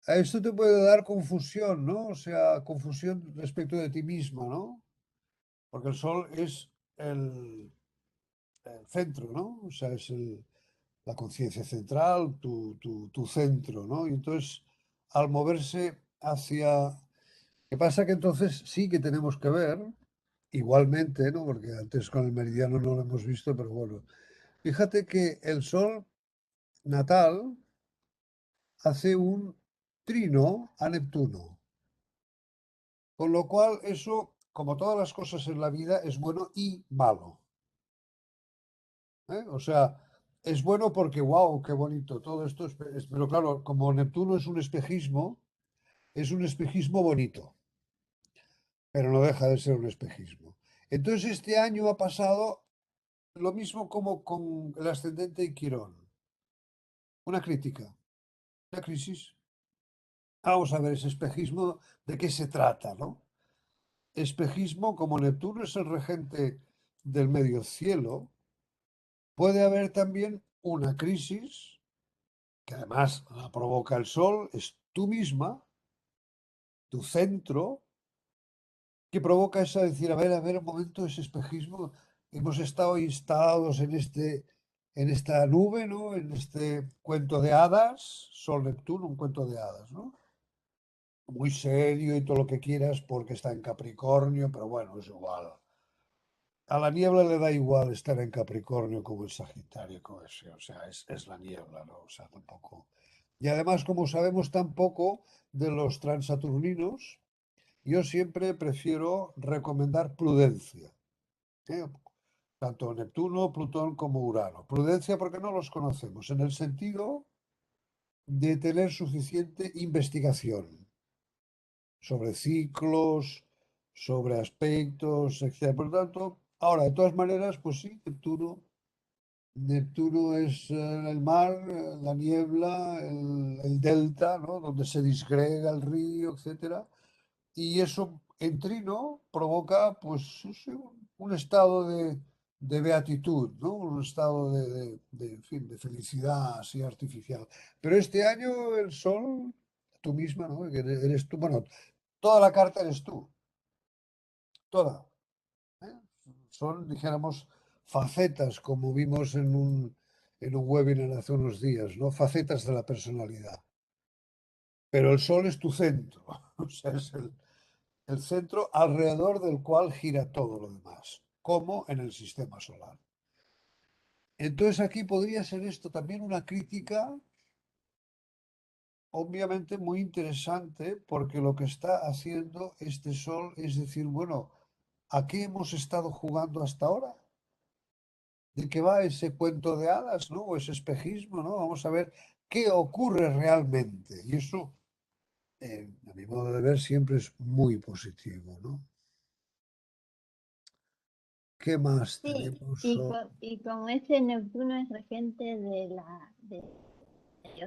Speaker 1: A esto te puede dar confusión, ¿no? O sea, confusión respecto de ti misma, ¿no? Porque el Sol es el centro, ¿no? O sea, es la conciencia central, tu centro, ¿no? Y entonces, al moverse hacia... ¿Qué pasa? Que entonces sí que tenemos que ver, igualmente, ¿no? Porque antes con el meridiano no lo hemos visto, pero bueno. Fíjate que el Sol natal hace un trino a Neptuno, con lo cual eso, como todas las cosas en la vida, es bueno y malo. ¿Eh? O sea, es bueno porque, wow, qué bonito, todo esto pero claro, como Neptuno es un espejismo bonito, pero no deja de ser un espejismo. Entonces este año ha pasado lo mismo como con el ascendente y Quirón, una crítica. la crisis. Vamos a ver ese espejismo, ¿de qué se trata, no? Espejismo, como Neptuno es el regente del medio cielo, puede haber también una crisis, que además la provoca el Sol, es tú misma, tu centro, que provoca esa decir, a ver, un momento, ese espejismo, hemos estado instalados en esta nube, ¿no? En este cuento de hadas, Sol Neptuno, un cuento de hadas, ¿no? Muy serio y todo lo que quieras porque está en Capricornio, pero bueno, es igual. A la niebla le da igual estar en Capricornio como en Sagitario, como ese, o sea, es la niebla, ¿no? O sea, tampoco. Y además, como sabemos tan poco de los transaturninos, yo siempre prefiero recomendar prudencia, ¿eh? Tanto Neptuno, Plutón como Urano. Prudencia porque no los conocemos, en el sentido de tener suficiente investigación sobre ciclos, sobre aspectos, etc. Por lo tanto, ahora, de todas maneras, pues sí, Neptuno es el mar, la niebla, el delta, ¿no? Donde se disgrega el río, etcétera. Y eso en trino provoca, pues, sí, un estado de beatitud, ¿no? Un estado en fin, de felicidad así artificial. Pero este año el sol, tú misma, ¿no? Que eres tú, bueno, toda la carta eres tú, toda. ¿Eh? Son, dijéramos, facetas, como vimos en un webinar hace unos días, ¿no? Facetas de la personalidad. Pero el sol es tu centro, o sea, es el centro alrededor del cual gira todo lo demás, como en el sistema solar. Entonces aquí podría ser esto también una crítica, obviamente muy interesante, porque lo que está haciendo este sol es decir, bueno, ¿a qué hemos estado jugando hasta ahora? ¿De qué va ese cuento de hadas, ¿no? O ese espejismo, ¿no? Vamos a ver qué ocurre realmente. Y eso, a mi modo de ver, siempre es muy positivo, ¿no? ¿Qué más
Speaker 2: Sí,
Speaker 1: tenemos?
Speaker 2: y con ese Neptuno es regente del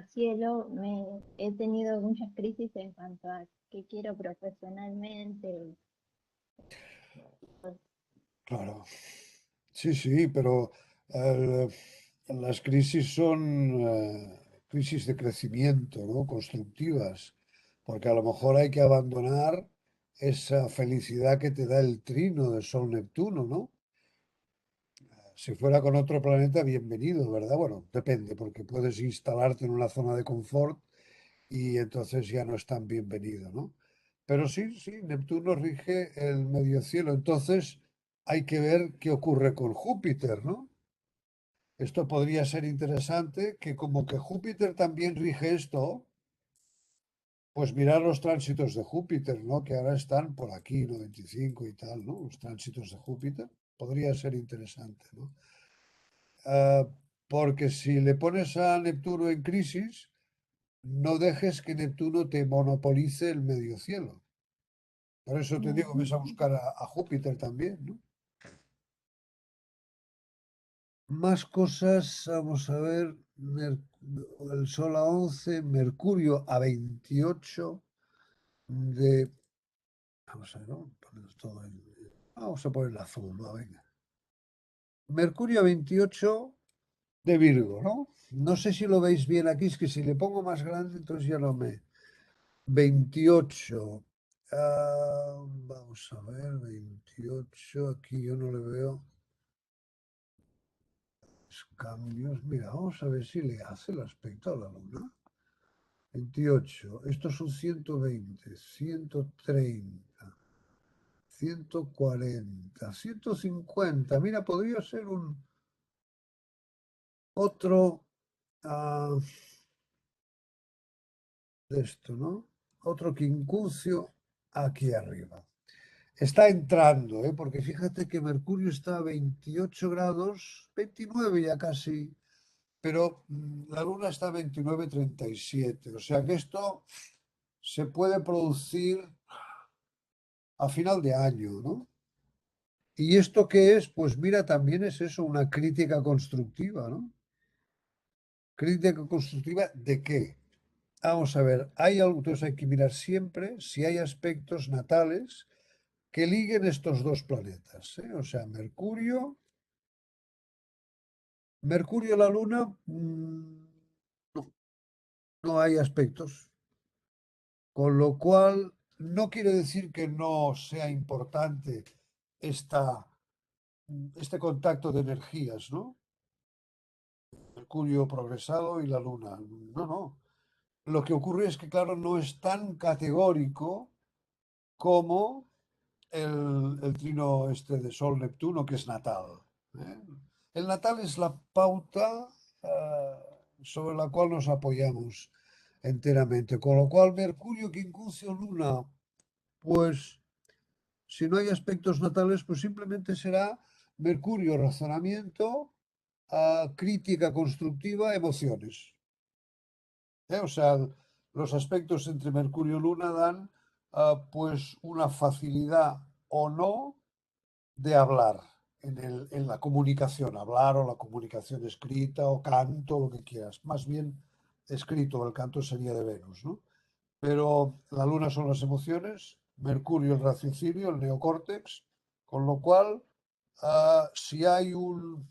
Speaker 2: cielo, he tenido muchas crisis en cuanto a qué quiero profesionalmente.
Speaker 1: Claro. Sí, sí, pero eh, las crisis son crisis de crecimiento, ¿no? Constructivas, porque a lo mejor hay que abandonar esa felicidad que te da el trino de Sol-Neptuno, ¿no? Si fuera con otro planeta, bienvenido, ¿verdad? Bueno, depende, porque puedes instalarte en una zona de confort y entonces ya no es tan bienvenido, ¿no? Pero sí, sí, Neptuno rige el medio cielo, entonces hay que ver qué ocurre con Júpiter, ¿no? Esto podría ser interesante, que como que Júpiter también rige esto, pues mirar los tránsitos de Júpiter, ¿no? Que ahora están por aquí, 95 y tal, ¿no? Los tránsitos de Júpiter. Podría ser interesante, ¿no? Ah, porque si le pones a Neptuno en crisis, no dejes que Neptuno te monopolice el medio cielo. Por eso te digo, ves a buscar a Júpiter también, ¿no? Más cosas, vamos a ver, el Sol a 11, Mercurio a 28 de... Vamos a ver, ¿no? Vamos a poner el azul, ¿no? Venga. Mercurio a 28 de Virgo, ¿no? No sé si lo veis bien aquí, es que si le pongo más grande, entonces ya no me... 28. Vamos a ver, 28, aquí yo no le veo cambios. Mira, vamos a ver si le hace el aspecto a la Luna. 28, estos son 120, 130, 140, 150. Mira, podría ser un otro de esto, ¿no? Otro quincuncio aquí arriba. Está entrando, ¿eh? Porque fíjate que Mercurio está a 28 grados, 29 ya casi, pero la Luna está a 29,37. O sea que esto se puede producir a final de año, ¿no? ¿Y esto qué es? Pues mira, también es eso, una crítica constructiva, ¿no? ¿Crítica constructiva de qué? Vamos a ver, entonces hay que mirar siempre si hay aspectos natales que liguen estos dos planetas, ¿eh? O sea, Mercurio, la Luna, no, no hay aspectos. Con lo cual, no quiere decir que no sea importante esta, este contacto de energías, ¿no? Mercurio progresado y la Luna. No, no. Lo que ocurre es que, claro, no es tan categórico como el trino este de Sol-Neptuno, que es natal, ¿eh? El natal es la pauta sobre la cual nos apoyamos enteramente. Con lo cual, Mercurio, Quincuncio, Luna, pues si no hay aspectos natales, pues simplemente será Mercurio, razonamiento, crítica constructiva, emociones. O sea, los aspectos entre Mercurio y Luna dan pues una facilidad o no de hablar en la comunicación, hablar o la comunicación escrita o canto, lo que quieras. Más bien escrito, el canto sería de Venus, ¿no? Pero la Luna son las emociones, Mercurio el raciocinio, el neocórtex, con lo cual, si hay un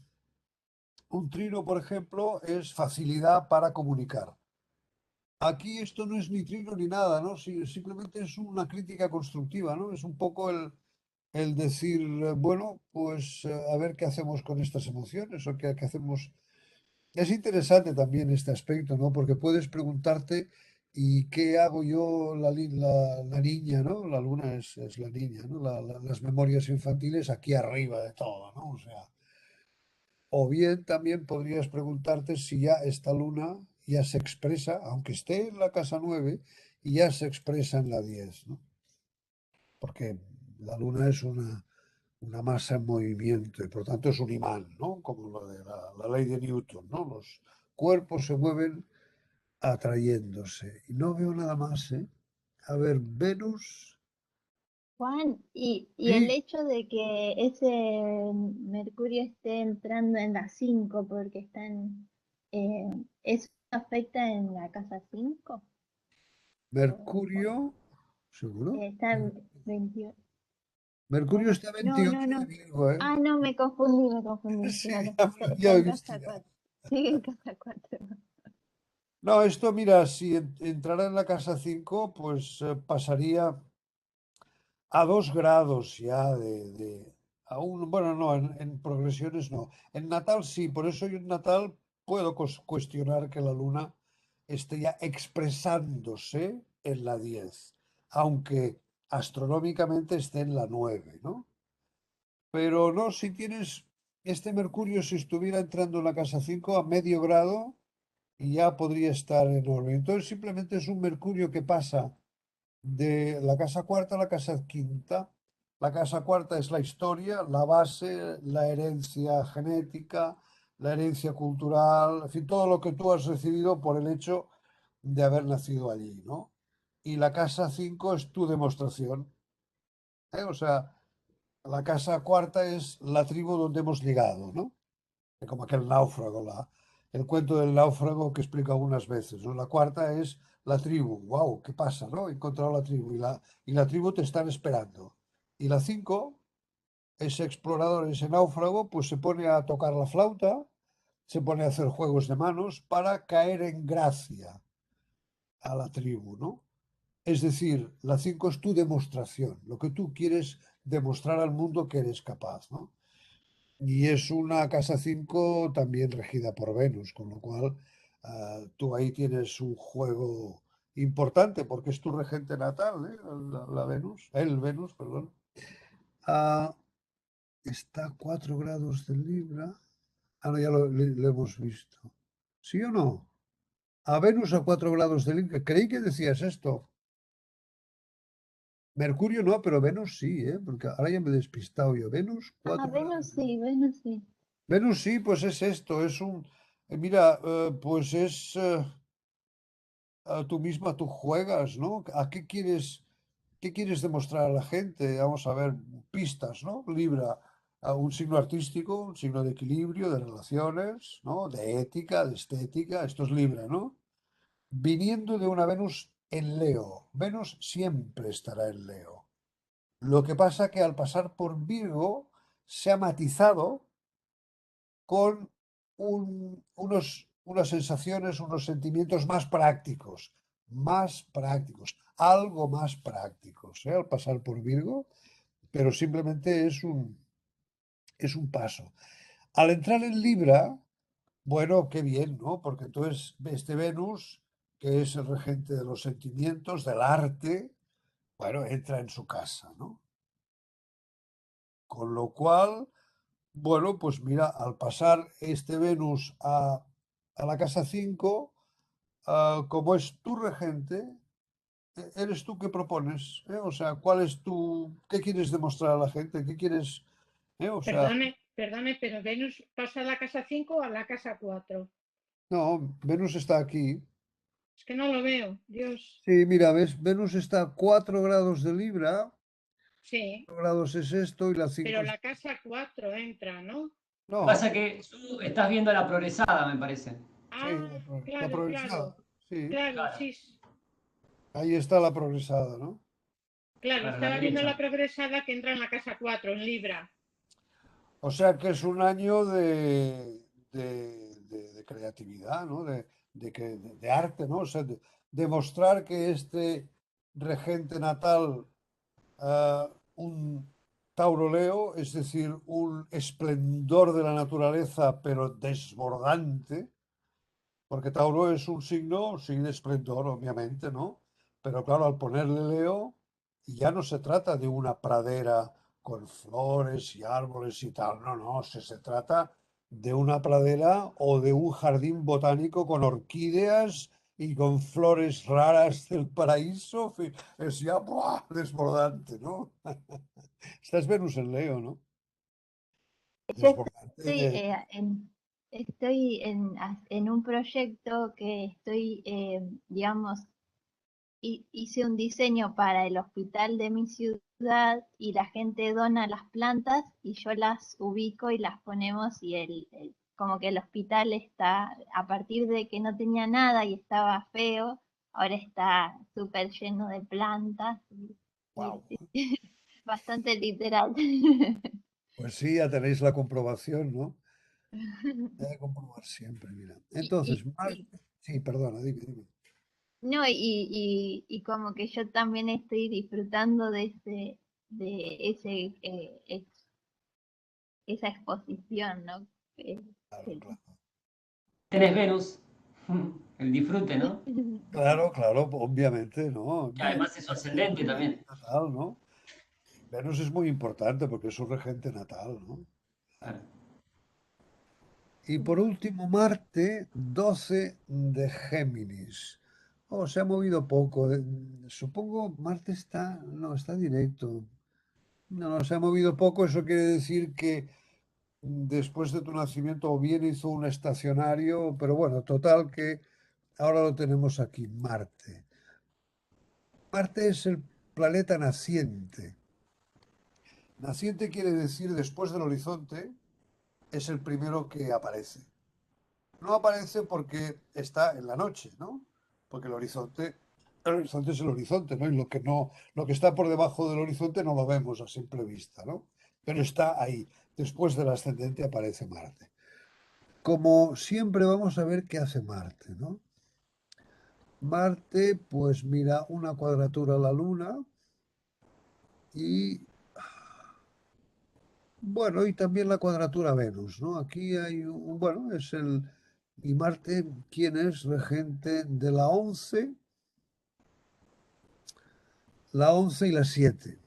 Speaker 1: trino, por ejemplo, es facilidad para comunicar. Aquí esto no es ni trino ni nada, ¿no? Simplemente es una crítica constructiva, ¿no? Es un poco el decir, bueno, pues a ver qué hacemos con estas emociones o qué hacemos. Es interesante también este aspecto, ¿no? Porque puedes preguntarte, ¿y qué hago yo, la niña, ¿no? La luna es la niña, ¿no? Las memorias infantiles aquí arriba de todo, ¿no? O sea, o bien también podrías preguntarte si ya esta luna ya se expresa, aunque esté en la casa 9 y ya se expresa en la 10, ¿no? Porque la luna es una masa en movimiento y por tanto es un imán, ¿no? Como lo de la ley de Newton, ¿no? Los cuerpos se mueven atrayéndose. Y no veo nada más, ¿eh? A ver, Venus.
Speaker 5: Juan, y el
Speaker 1: Sí,
Speaker 5: hecho de que ese Mercurio esté entrando en la 5 porque eh, ¿eso afecta en la casa 5?
Speaker 1: Mercurio, ¿seguro?
Speaker 5: Está en 28.
Speaker 1: Mercurio está
Speaker 5: No, no,
Speaker 1: 28 de
Speaker 5: no.
Speaker 1: Virgo, ¿eh?
Speaker 5: Ah, no, me confundí,
Speaker 1: Sí,
Speaker 5: claro.
Speaker 1: ya
Speaker 5: Está
Speaker 1: he
Speaker 5: en
Speaker 1: visto
Speaker 5: casa
Speaker 1: ya.
Speaker 5: 4. Sí, en casa 4.
Speaker 1: No, esto, mira, si entrara en la casa 5 pues pasaría a 2 grados ya aún, bueno, no, en progresiones no. En natal sí, por eso yo en natal puedo cuestionar que la luna esté ya expresándose en la 10 aunque astronómicamente esté en la 9, ¿no? Pero no, si tienes este Mercurio, si estuviera entrando en la casa 5 a medio grado, y ya podría estar enorme. Entonces simplemente es un Mercurio que pasa de la casa cuarta a la casa quinta. La casa cuarta es la historia, la base, la herencia genética, la herencia cultural, en fin, todo lo que tú has recibido por el hecho de haber nacido allí, ¿no? Y la casa 5 es tu demostración, ¿eh? O sea, la casa cuarta es la tribu donde hemos llegado, ¿no? Como aquel náufrago, el cuento del náufrago que explico algunas veces, ¿no? La cuarta es la tribu, wow, ¿qué pasa, no? He encontrado la tribu y la tribu te están esperando. Y la 5, ese explorador, ese náufrago, pues se pone a tocar la flauta, se pone a hacer juegos de manos para caer en gracia a la tribu, ¿no? Es decir, la 5 es tu demostración, lo que tú quieres demostrar al mundo que eres capaz, ¿no? Y es una casa 5 también regida por Venus, con lo cual tú ahí tienes un juego importante porque es tu regente natal, ¿eh? La Venus, el Venus, perdón. Ah, está a 4 grados de Libra. Ah, no, ya lo hemos visto. ¿Sí o no? A Venus a 4 grados de Libra. Creí que decías esto. Mercurio no, pero Venus sí, ¿eh? Porque ahora ya me he despistado yo. Venus,
Speaker 5: Ah,
Speaker 1: 4 grados.
Speaker 5: Venus sí, Venus sí.
Speaker 1: Venus sí, pues es esto, mira, pues es tú misma, tú juegas, ¿no? ¿A qué quieres demostrar a la gente? Vamos a ver, pistas, ¿no? Libra, a un signo artístico, un signo de equilibrio, de relaciones, ¿no? De ética, de estética, esto es Libra, ¿no? viniendo de una Venus en Leo. Venus siempre estará en Leo. Lo que pasa que al pasar por Virgo se ha matizado con unas sensaciones, unos sentimientos más prácticos, algo más prácticos, ¿eh? Al pasar por Virgo, pero simplemente es un paso. Al entrar en Libra, bueno, qué bien, ¿no? Porque entonces este Venus, que es el regente de los sentimientos, del arte, bueno, entra en su casa, ¿no? Con lo cual, bueno, pues mira, al pasar este Venus a la casa 5, como es tu regente, eres tú que propones, ¿eh? O sea, ¿cuál es tu, qué quieres demostrar a la gente? ¿Qué quieres, O sea,
Speaker 3: Perdone, pero Venus pasa a la casa 5 o a la casa 4.
Speaker 1: no, Venus está aquí.
Speaker 3: Es que no lo veo, Dios.
Speaker 1: Sí, mira, ves, Venus está a 4 grados de Libra,
Speaker 3: Sí,
Speaker 1: 4 grados es esto y la 5
Speaker 3: pero
Speaker 1: es...
Speaker 3: la casa 4 entra, ¿no?
Speaker 4: Lo que
Speaker 1: No,
Speaker 4: pasa es que tú estás viendo la progresada, me parece.
Speaker 1: sí,
Speaker 3: Ah,
Speaker 1: la
Speaker 3: claro,
Speaker 1: progresada,
Speaker 3: claro,
Speaker 1: sí,
Speaker 3: claro,
Speaker 4: Claro,
Speaker 3: sí.
Speaker 1: ahí está la progresada, ¿no?
Speaker 3: Claro,
Speaker 4: claro, la
Speaker 3: estaba viendo la
Speaker 4: derecha.
Speaker 3: progresada que entra en la casa 4 en Libra.
Speaker 1: O sea que es un año de creatividad, ¿no? De arte, ¿no? O sea, demostrar que este regente natal, un Tauro Leo, es decir, un esplendor de la naturaleza, pero desbordante, porque Tauro es un signo sin esplendor, obviamente, ¿no? Pero claro, al ponerle Leo, ya no se trata de una pradera con flores y árboles y tal, no, no, se trata de una pradera o de un jardín botánico con orquídeas y con flores raras del paraíso, es ya ¡buah! Desbordante, ¿no? Esta es Venus en Leo, ¿no?
Speaker 2: Yo
Speaker 1: Desbordante.
Speaker 2: estoy, en un proyecto que estoy, digamos, hice un diseño para el hospital de mi ciudad y la gente dona las plantas y yo las ubico y las ponemos y como que el hospital está, a partir de que no tenía nada y estaba feo, ahora está súper lleno de plantas
Speaker 1: Wow.
Speaker 2: bastante literal.
Speaker 1: Pues sí, ya tenéis la comprobación, ¿no? Hay que comprobar siempre, mira.
Speaker 2: Y,
Speaker 1: Entonces,
Speaker 2: y, y-
Speaker 1: sí, perdona, dime.
Speaker 2: no, y como que yo también estoy disfrutando de esa exposición, ¿no? Eh,
Speaker 1: Claro,
Speaker 2: que-
Speaker 1: claro.
Speaker 4: Tenés Venus, el disfrute, ¿no?
Speaker 1: Claro, claro, obviamente, ¿no?
Speaker 4: Que además es su ascendente también.
Speaker 1: Natal, ¿no? Venus es muy importante porque es su regente natal, ¿no?
Speaker 4: Claro.
Speaker 1: Y por último, Marte, 12 de Géminis. Oh, se ha movido poco. Supongo Marte está, no, está directo. No, no, se ha movido poco. Eso quiere decir que después de tu nacimiento o bien hizo un estacionario, pero bueno, total que ahora lo tenemos aquí, Marte. Marte es el planeta naciente. Naciente quiere decir después del horizonte, es el primero que aparece. No aparece porque está en la noche, ¿no? Porque el horizonte es el horizonte, ¿no? Y lo que no, lo que está por debajo del horizonte no lo vemos a simple vista, ¿no? Pero está ahí. Después del ascendente aparece Marte. Como siempre vamos a ver qué hace Marte, ¿no? Marte, pues mira, una cuadratura a la Luna y bueno, y también la cuadratura a Venus, ¿no? Aquí hay un, bueno, es el, y Marte, ¿quién es? Regente de la 11 y la 7.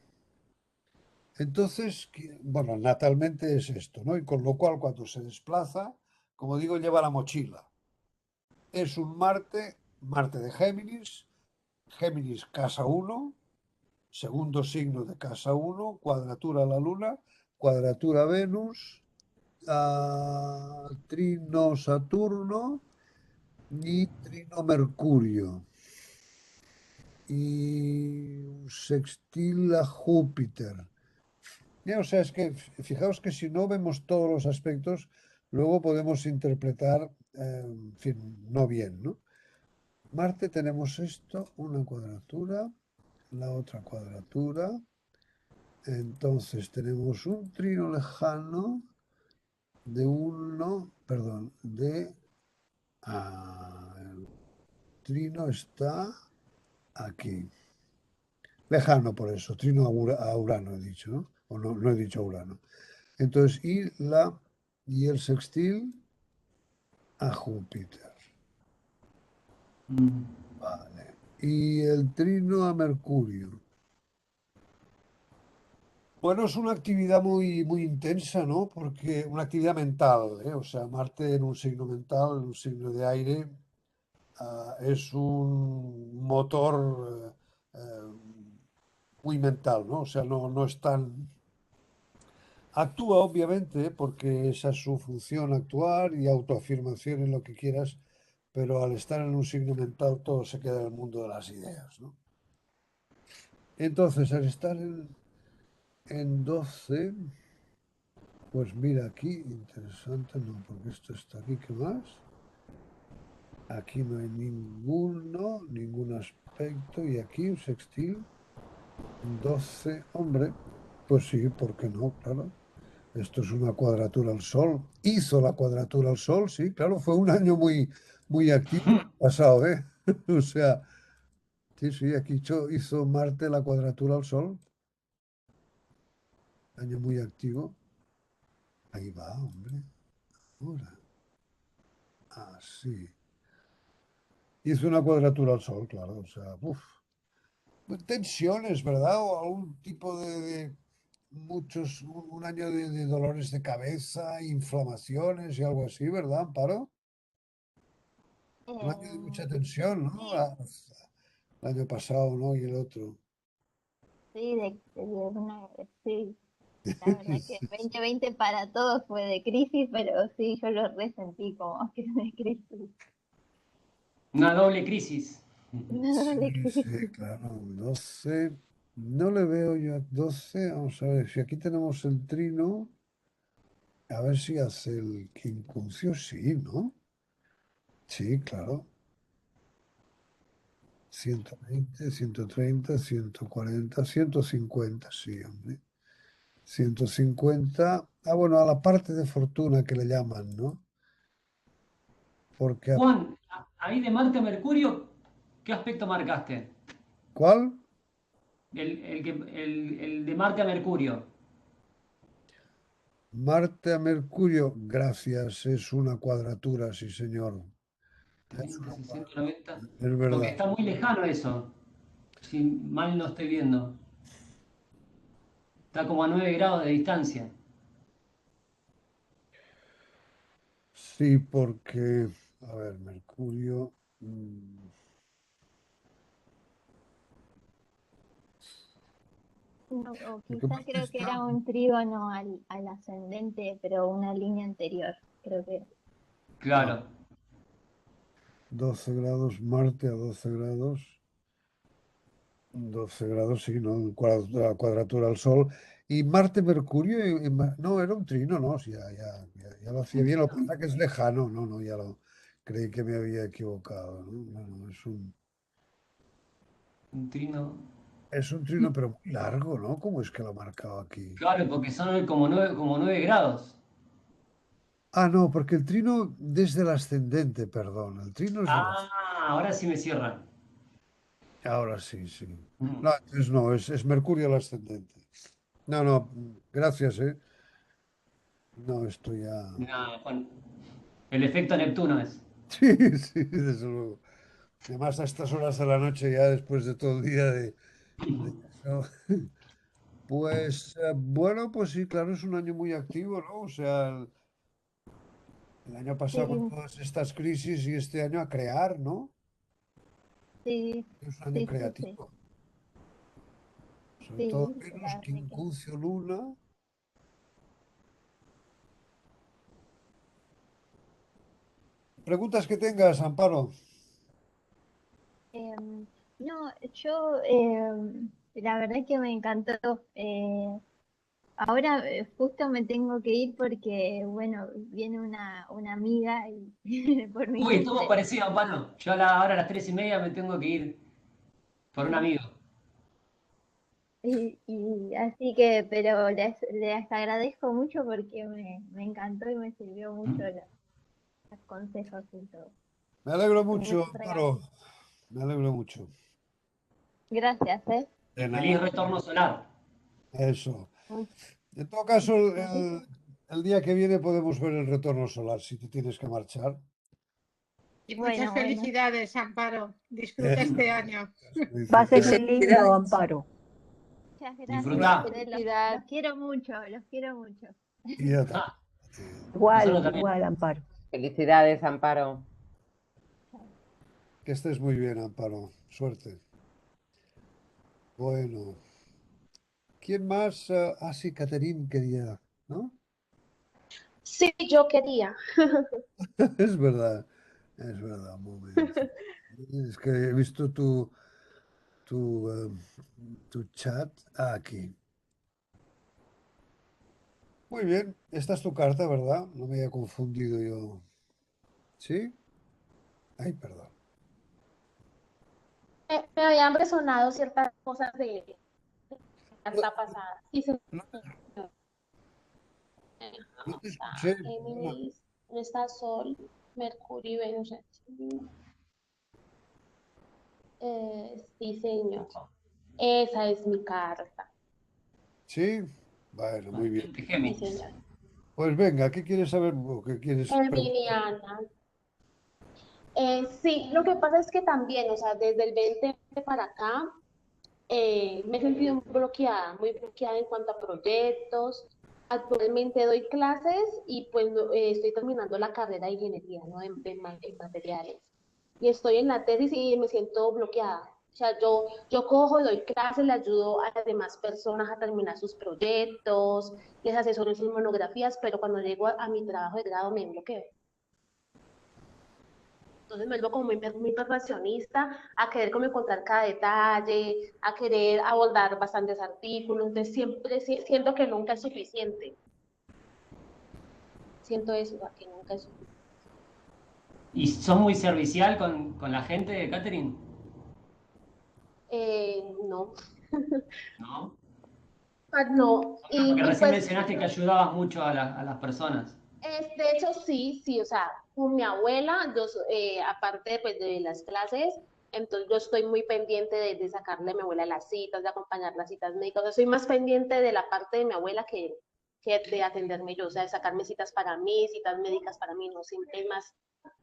Speaker 1: Entonces, bueno, natalmente es esto, ¿no? Y con lo cual cuando se desplaza, como digo, lleva la mochila. Es un Marte, Marte de Géminis, Géminis casa 1, segundo signo de casa 1, cuadratura a la Luna, cuadratura a Venus, trino Saturno y trino Mercurio. Y un sextil a Júpiter. Ya, o sea, es que fijaos que si no vemos todos los aspectos, luego podemos interpretar, en fin, no bien, ¿no? Marte tenemos esto, una cuadratura, la otra cuadratura. Entonces tenemos un trino lejano de el trino está aquí. Lejano por eso, trino a Urano he dicho, ¿no? O no, no he dicho Urano. Entonces, y el sextil a Júpiter.
Speaker 4: Mm.
Speaker 1: Vale. Y el trino a Mercurio. Bueno, es una actividad muy, muy intensa, ¿no? Porque una actividad mental, ¿eh? O sea, Marte en un signo mental, en un signo de aire, es un motor muy mental, ¿no? O sea, no es tan... Actúa, obviamente, porque esa es su función, actuar y autoafirmación en lo que quieras, pero al estar en un signo mental todo se queda en el mundo de las ideas, ¿no? Entonces, al estar en 12, pues mira aquí, interesante, no, porque esto está aquí, ¿qué más? Aquí no hay ningún aspecto, y aquí un sextil, 12, hombre, pues sí, ¿por qué no? Claro. Esto es una cuadratura al Sol. Hizo la cuadratura al Sol, sí, claro, fue un año muy, muy activo pasado, ¿eh? O sea, sí, sí, aquí hizo Marte la cuadratura al Sol, año muy activo. Ahí va, hombre. Ahora. Ah, sí. Hizo una cuadratura al Sol, claro, o sea, uf. Tensiones, ¿verdad? O algún tipo de un año de dolores de cabeza, inflamaciones y algo así, ¿verdad, Amparo? Un año de mucha tensión, ¿no?
Speaker 5: Sí,
Speaker 1: El año pasado, ¿no? Y el otro.
Speaker 5: sí, sí, la verdad que 2020 para todos fue de crisis, pero sí, yo lo resentí como que de crisis,
Speaker 4: Una doble crisis.
Speaker 5: una doble
Speaker 1: Sí,
Speaker 5: crisis.
Speaker 1: sí, claro. 12. No le veo yo a 12. Vamos a ver, si aquí tenemos el trino, a ver si hace el quincuncio, sí, ¿no? Sí, claro. 120, 130, 140, 150, sí, hombre. 150. Ah, bueno, a la parte de fortuna que le llaman, ¿no? Porque,
Speaker 4: Juan, ahí de Marte a Mercurio, ¿qué aspecto marcaste?
Speaker 1: ¿cuál?
Speaker 4: El de Marte a Mercurio.
Speaker 1: Marte a Mercurio, gracias, es una cuadratura, sí, señor. Es
Speaker 4: 30,
Speaker 1: una
Speaker 4: 60,
Speaker 1: cuadratura,
Speaker 4: 90.
Speaker 1: es
Speaker 4: Porque
Speaker 1: verdad.
Speaker 4: está muy lejano eso. Si mal no estoy viendo. Está como a 9 grados de distancia.
Speaker 1: Sí, porque, a ver, Mercurio.
Speaker 5: No, o
Speaker 1: Porque
Speaker 5: quizás
Speaker 1: Marte
Speaker 5: creo que
Speaker 1: está,
Speaker 5: era un trígono al ascendente, pero una línea anterior, creo que.
Speaker 1: ah,
Speaker 4: Claro.
Speaker 1: 12 grados, Marte a 12 grados. 12 grados, sí, ¿no? La cuadratura al Sol. Y Marte, Mercurio, no, era un trino, ¿no? Sí, ya lo hacía bien. Lo que pasa es que es lejano, no, no, ya lo creí que me había equivocado, ¿no? No, no,
Speaker 4: Un trino.
Speaker 1: es un trino, pero muy largo, ¿no? ¿Cómo es que lo ha marcado aquí?
Speaker 4: Claro, porque son como 9 grados.
Speaker 1: Ah, no, porque el trino desde el ascendente, perdón. El trino es del
Speaker 4: Ah, ahora sí me cierra.
Speaker 1: Ahora sí, sí.
Speaker 4: Mm.
Speaker 1: No, entonces no, es Mercurio el ascendente. No, no, gracias, ¿eh? No, esto ya.
Speaker 4: Mirá, Juan. El efecto Neptuno es.
Speaker 1: Sí, sí, desde luego. Además, a estas horas de la noche, ya después de todo el día de eso. Pues bueno, pues sí, claro, es un año muy activo, ¿no? O sea, el año pasado con
Speaker 5: Sí,
Speaker 1: todas estas crisis y este año a crear, ¿no?
Speaker 5: sí,
Speaker 1: Es un año
Speaker 5: sí, sí, sí,
Speaker 1: creativo. Sobre todo
Speaker 5: sí,
Speaker 1: Venus,
Speaker 5: la verdad que.
Speaker 1: Quincuncio, Luna. Preguntas que tengas, Amparo.
Speaker 5: No, yo la verdad que me encantó.
Speaker 2: ahora justo me tengo que ir porque, bueno, viene una amiga y por mi
Speaker 4: Uy, estuvo
Speaker 2: cumple.
Speaker 4: parecido, Amparo. Yo ahora a las 3:30 me tengo que ir por un amigo.
Speaker 2: Y así que, pero les agradezco mucho porque me encantó y me sirvió mucho los consejos y todo.
Speaker 1: Me alegro
Speaker 2: Y
Speaker 1: mucho,
Speaker 2: muchos regalos.
Speaker 1: Amparo. Me alegro mucho.
Speaker 2: Gracias, ¿eh?
Speaker 1: De
Speaker 4: Feliz
Speaker 1: nada.
Speaker 4: retorno solar.
Speaker 1: Eso.
Speaker 2: Mm,
Speaker 1: En todo caso,
Speaker 2: muchísimas-
Speaker 1: el día que viene podemos ver el retorno solar si te tienes que marchar.
Speaker 3: Y muchas
Speaker 2: Bueno, bueno,
Speaker 3: felicidades, Amparo. Disfruta
Speaker 1: Eso.
Speaker 3: este año.
Speaker 6: Va a ser
Speaker 1: Felicidades.
Speaker 6: muy lindo, Amparo.
Speaker 2: muchas gracias.
Speaker 4: Disfrutá.
Speaker 2: Los quiero mucho, los quiero mucho.
Speaker 1: Y ya está.
Speaker 4: Ah, nosotros
Speaker 6: Igual,
Speaker 4: también.
Speaker 6: igual, Amparo.
Speaker 7: Felicidades, Amparo.
Speaker 1: Que estés muy bien, Amparo. Suerte. Bueno. ¿Quién más? Sí, Catherine quería, ¿no?
Speaker 8: Sí, yo quería.
Speaker 1: Es verdad, un momento. Es que he visto tu, tu chat aquí. Muy bien, esta es tu carta, ¿verdad? No me había confundido yo. ¿Sí? Ay, perdón.
Speaker 8: Me habían resonado ciertas cosas de la
Speaker 1: No,
Speaker 8: carta pasada. Sí, señor.
Speaker 1: no- no te
Speaker 8: Está
Speaker 1: escuché. Perdona.
Speaker 8: Géminis, no está Sol, Mercurio y Venus. Sí, señor. Esa es mi carta.
Speaker 1: ¿Sí? Bueno, muy bien.
Speaker 4: Ascendente
Speaker 8: Sí,
Speaker 4: Géminis.
Speaker 8: señor.
Speaker 1: Pues venga, ¿qué quieres saber o qué quieres preguntar?
Speaker 8: Geminiana. Sí, lo que pasa es que también, o sea, desde el 20 para acá, me he sentido muy bloqueada en cuanto a proyectos. Actualmente doy clases y pues estoy terminando la carrera de ingeniería, ¿no? En materiales. Y estoy en la tesis y me siento bloqueada. O sea, yo cojo y doy clases, le ayudo a las demás personas a terminar sus proyectos, les asesoro en sus monografías, pero cuando llego a mi trabajo de grado me bloqueo. Entonces me vuelvo como muy perfeccionista, a querer como encontrar cada detalle, a querer abordar bastantes artículos, entonces siempre siento que nunca es suficiente. Siento eso, o sea, que nunca es suficiente.
Speaker 4: ¿Y sos muy servicial con la gente, Catherine?
Speaker 8: No,
Speaker 4: ¿No?
Speaker 8: no,
Speaker 4: Porque
Speaker 8: y
Speaker 4: recién
Speaker 8: pues
Speaker 4: mencionaste que ayudabas mucho a las personas.
Speaker 8: de hecho sí, o sea, con mi abuela, aparte pues, de las clases, entonces yo estoy muy pendiente de sacarle a mi abuela las citas, de acompañar las citas médicas, o sea, soy más pendiente de la parte de mi abuela que de atenderme yo, o sea, de sacarme citas para mí, citas médicas para mí, no, siempre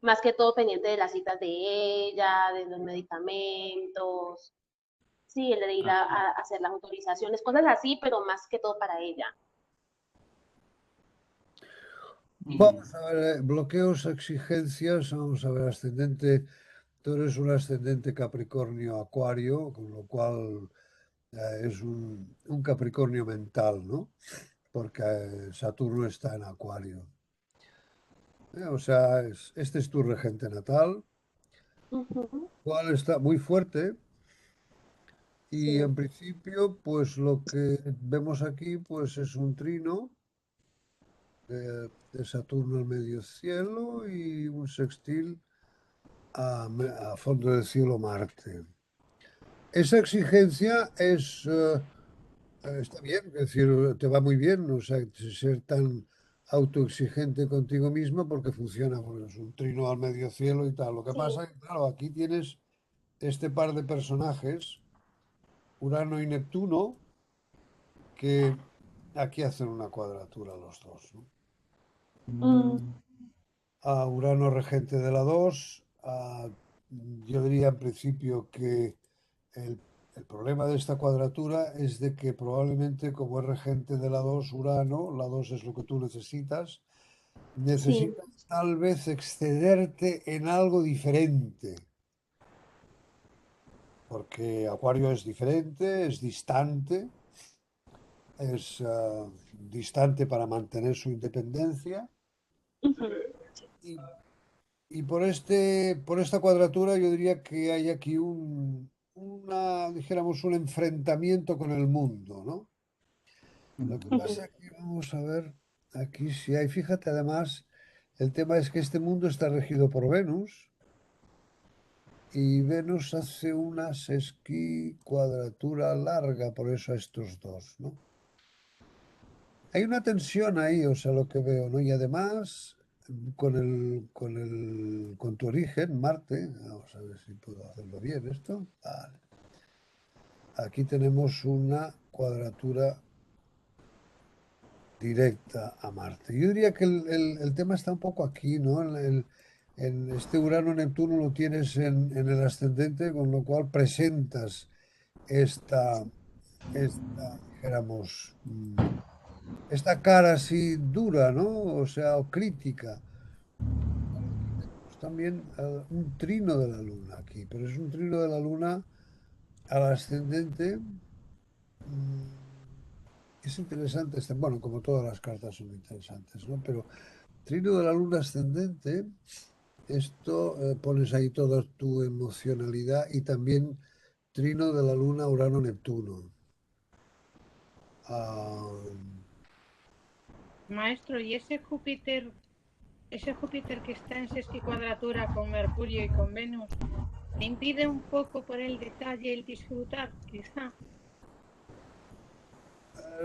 Speaker 8: más que todo pendiente de las citas de ella, de los medicamentos, sí, el de ir a hacer las autorizaciones, cosas así, pero más que todo para ella.
Speaker 1: Vamos a ver, bloqueos, exigencias, vamos a ver, ascendente, tú eres un ascendente Capricornio Acuario, con lo cual es un Capricornio mental, ¿no? Porque Saturno está en Acuario. O sea, este es tu regente natal,
Speaker 8: Ujú,
Speaker 1: cual está muy fuerte y
Speaker 8: sí,
Speaker 1: en principio, pues lo que vemos aquí, pues es un trino de Saturno al medio cielo y un sextil a fondo del cielo Marte. Esa exigencia está bien, es decir, te va muy bien, o sea, ser tan autoexigente contigo mismo porque funciona, porque es un trino al medio cielo y tal. Lo que
Speaker 8: sí.
Speaker 1: pasa es que, claro, aquí tienes este par de personajes, Urano y Neptuno, que aquí hacen una cuadratura los dos, ¿no?
Speaker 8: Mm,
Speaker 1: A Urano regente de la 2, yo diría en principio que el, el problema de esta cuadratura es de que probablemente como es regente de la 2 Urano, la 2 es lo que tú necesitas,
Speaker 8: sí.
Speaker 1: necesitas tal vez excederte en algo diferente, porque Acuario es diferente, es distante, es distante para mantener su independencia.
Speaker 8: Ujú,
Speaker 1: Y Y por esta cuadratura yo diría que hay aquí dijéramos, un enfrentamiento con el mundo, ¿no? Lo que pasa es que vamos a ver aquí si hay, fíjate además, el tema es que este mundo está regido por Venus y Venus hace una sesquicuadratura larga, por eso a estos dos, ¿no? Hay una tensión ahí, o sea, lo que veo, ¿no? Y además, con tu origen, Marte, vamos a ver si puedo hacerlo bien esto. Vale. Aquí tenemos una cuadratura directa a Marte. Yo diría que el tema está un poco aquí, ¿no? En este Urano-Neptuno lo tienes en el ascendente, con lo cual presentas dijéramos, esta cara así dura, ¿no? O sea, o crítica. Aquí tenemos también un trino de la Luna aquí, pero es un trino de la Luna al ascendente. Es interesante, bueno, como todas las cartas son interesantes, ¿no? Pero trino de la Luna ascendente, esto pones ahí toda tu emocionalidad y también trino de la Luna Urano-Neptuno.
Speaker 3: Maestro, ¿y ese Júpiter que está en sesquicuadratura con Mercurio y con Venus, le impide un poco por el detalle el disfrutar, quizá?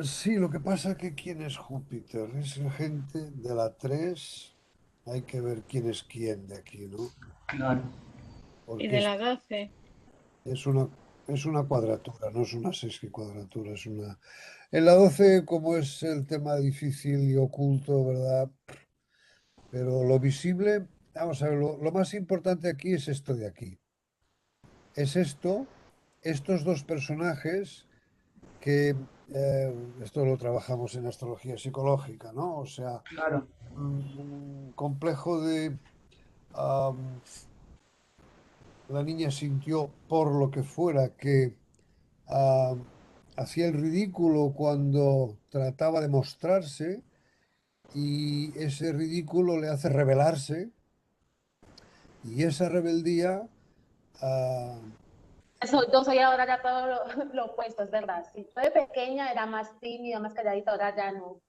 Speaker 1: Sí, lo que pasa es que quién es Júpiter, es gente de la 3, hay que ver quién es quién de aquí, ¿no?
Speaker 4: Claro.
Speaker 3: Y
Speaker 1: Porque
Speaker 3: de la 12.
Speaker 1: es una, es una cuadratura, no es una sesquicuadratura, es una... En la 12, como es el tema difícil y oculto, ¿verdad? Pero lo visible, vamos a ver, lo más importante aquí es esto de aquí. Es estos dos personajes que, esto lo trabajamos en astrología psicológica, ¿no? O sea,
Speaker 4: Claro.
Speaker 1: un complejo de am, la niña sintió por lo que fuera que hacía el ridículo cuando trataba de mostrarse y ese ridículo le hace rebelarse y esa rebeldía, ah,
Speaker 8: Yo soy ahora ya todo lo opuesto, es verdad. Sí, yo de pequeña era más tímida, más calladita, ahora ya no.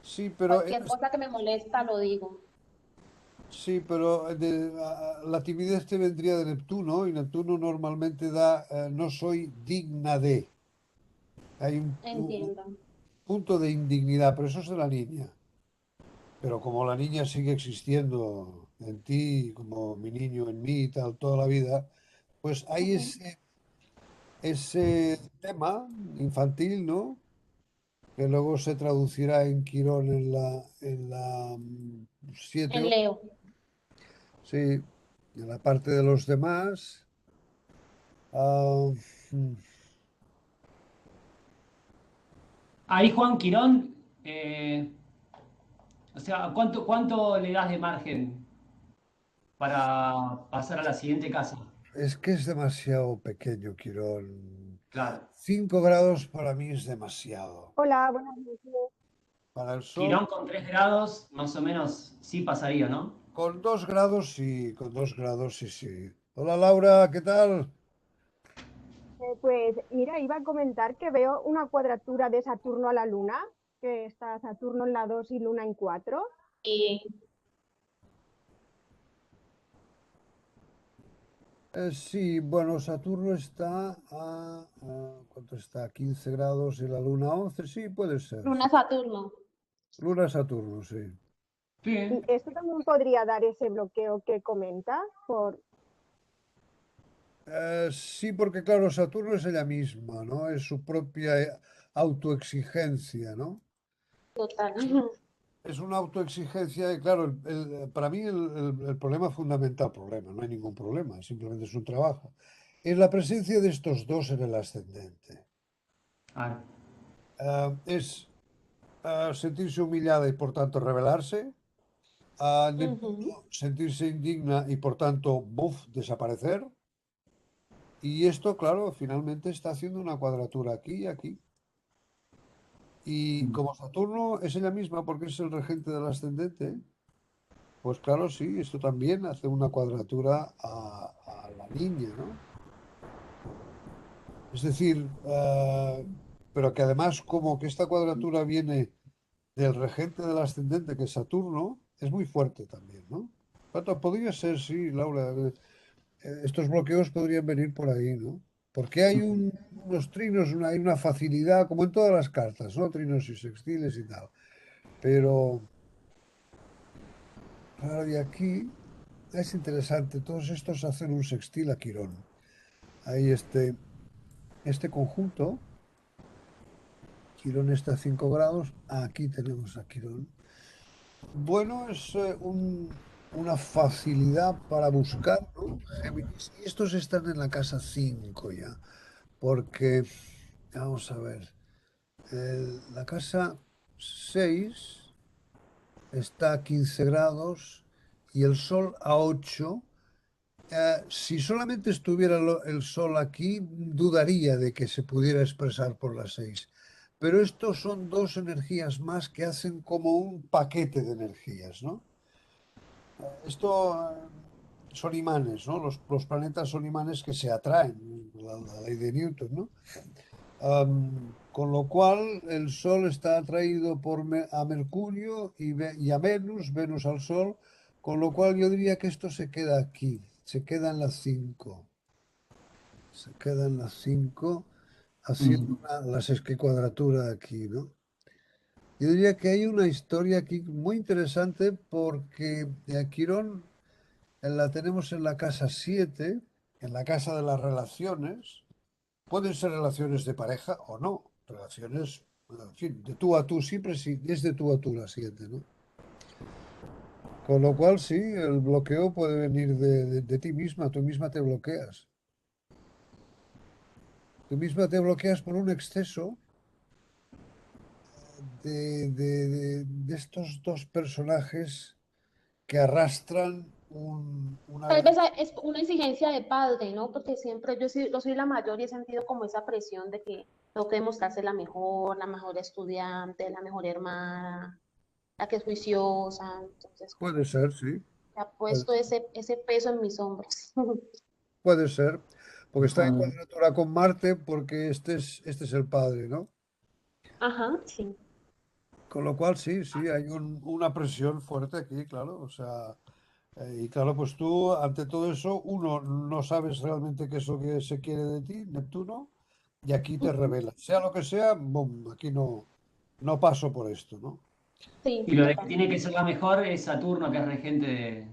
Speaker 1: sí, pero
Speaker 8: Cualquier cosa que me molesta lo digo.
Speaker 1: sí, pero la timidez te vendría de Neptuno y Neptuno normalmente da no soy digna de. Hay un
Speaker 8: Entiendo.
Speaker 1: punto de indignidad, pero eso es de la niña. Pero como la niña sigue existiendo en ti, como mi niño en mí y tal, toda la vida, pues hay
Speaker 8: Ujú.
Speaker 1: ese tema infantil, ¿no? Que luego se traducirá en Quirón en la 7,
Speaker 8: En Leo.
Speaker 1: sí, en la parte de los demás. ah, mm,
Speaker 4: Ahí Juan Quirón, o sea, ¿cuánto le das de margen para pasar a la siguiente casa?
Speaker 1: es que es demasiado pequeño, Quirón.
Speaker 4: Claro.
Speaker 1: 5 grados para mí es demasiado.
Speaker 6: Hola, buenas noches.
Speaker 1: Para el Sol,
Speaker 4: Quirón con 3 grados, más o menos, sí pasaría, ¿no?
Speaker 1: con 2 grados sí, con 2 grados sí, sí. Hola Laura, ¿qué tal?
Speaker 6: Pues mira, iba a comentar que veo una cuadratura de Saturno a la Luna, que está Saturno en la 2 y Luna en 4.
Speaker 8: Y
Speaker 1: Sí, bueno, Saturno está ¿cuánto está? 15 grados y la Luna 11, sí, puede ser.
Speaker 8: Luna Saturno.
Speaker 1: Luna Saturno, sí.
Speaker 4: Bien.
Speaker 6: Y esto también podría dar ese bloqueo que comenta por...
Speaker 1: Sí, porque claro, Saturno es ella misma, ¿no? Es su propia autoexigencia, ¿no?
Speaker 8: Total.
Speaker 1: Es una autoexigencia y claro, para mí el problema fundamental, no hay ningún problema, simplemente es un trabajo, es la presencia de estos dos en el ascendente.
Speaker 4: Ah,
Speaker 1: Es sentirse humillada y por tanto rebelarse,
Speaker 8: Ujú.
Speaker 1: Neptuno sentirse indigna y por tanto, buf, desaparecer. Y esto, claro, finalmente está haciendo una cuadratura aquí y aquí. Y como Saturno es ella misma porque es el regente del ascendente, pues claro, sí, esto también hace una cuadratura a la niña, ¿no? Es decir, pero que además como que esta cuadratura viene del regente del ascendente, que es Saturno, es muy fuerte también, ¿no? Tanto podría ser, sí, Laura, estos bloqueos podrían venir por ahí, ¿no? Porque hay unos trinos, hay una facilidad, como en todas las cartas, ¿no? Trinos y sextiles y tal. Pero, claro, y aquí es interesante, todos estos hacen un sextil a Quirón. Hay este conjunto, Quirón está a 5 grados, aquí tenemos a Quirón. Bueno, es una facilidad para buscar, ¿no? Géminis. Y estos están en la casa 5 ya, porque, vamos a ver, la casa 6 está a 15 grados y el Sol a 8. Si solamente estuviera el Sol aquí, dudaría de que se pudiera expresar por las 6. Pero estos son dos energías más que hacen como un paquete de energías, ¿no? Esto son imanes, ¿no? Los planetas son imanes que se atraen, la ley de Newton, ¿no? Con lo cual el Sol está atraído a Mercurio y a Venus, Venus al Sol, con lo cual yo diría que esto se queda aquí, se queda en las 5. Se queda en las 5 haciendo la sesquicuadratura aquí, ¿no? Yo diría que hay una historia aquí muy interesante porque Quirón la tenemos en la casa 7, en la casa de las relaciones. Pueden ser relaciones de pareja o no, relaciones, en fin, de tú a tú, siempre sí, es de tú a tú la 7, ¿no? Con lo cual sí, el bloqueo puede venir de ti misma, tú misma te bloqueas. Tú misma te bloqueas por un exceso de estos dos personajes que arrastran una
Speaker 8: Tal
Speaker 1: gran...
Speaker 8: vez es una exigencia de padre, ¿no? Porque siempre yo soy la mayor y he sentido como esa presión de que tengo que demostrarse la mejor estudiante, la mejor hermana, la que es juiciosa. Entonces, como
Speaker 1: Puede ser, sí,
Speaker 8: que ha
Speaker 1: puede,
Speaker 8: puesto ese peso en mis hombros.
Speaker 1: puede ser, porque está en cuadratura con Marte, porque este es el padre, ¿no?
Speaker 8: Ajá, sí.
Speaker 1: Con lo cual sí, sí, hay una presión fuerte aquí, claro, o sea, y claro, pues tú ante todo eso, uno, no sabes realmente qué es lo que se quiere de ti, Neptuno, y aquí te
Speaker 8: Ujú.
Speaker 1: revela. Sea lo que sea, bum, aquí no paso por esto, ¿no?
Speaker 8: Sí,
Speaker 4: Y lo de que
Speaker 8: total.
Speaker 4: tiene que ser la mejor es Saturno, que es regente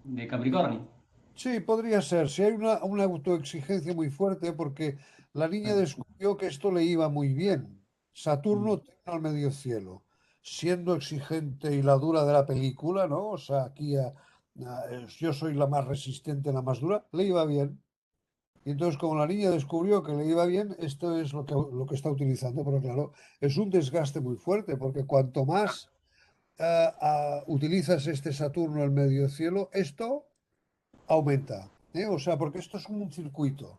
Speaker 4: de Capricornio.
Speaker 1: Sí, podría ser. Si hay una autoexigencia muy fuerte, porque la niña descubrió que esto le iba muy bien. Saturno tiene al medio cielo, siendo exigente y la dura de la película, ¿no? O sea, aquí yo soy la más resistente, la más dura, le iba bien. Y entonces, como la niña descubrió que le iba bien, esto es lo que está utilizando. Pero claro, es un desgaste muy fuerte, porque cuanto más utilizas este Saturno al medio cielo, esto aumenta, ¿eh? O sea, porque esto es como un circuito.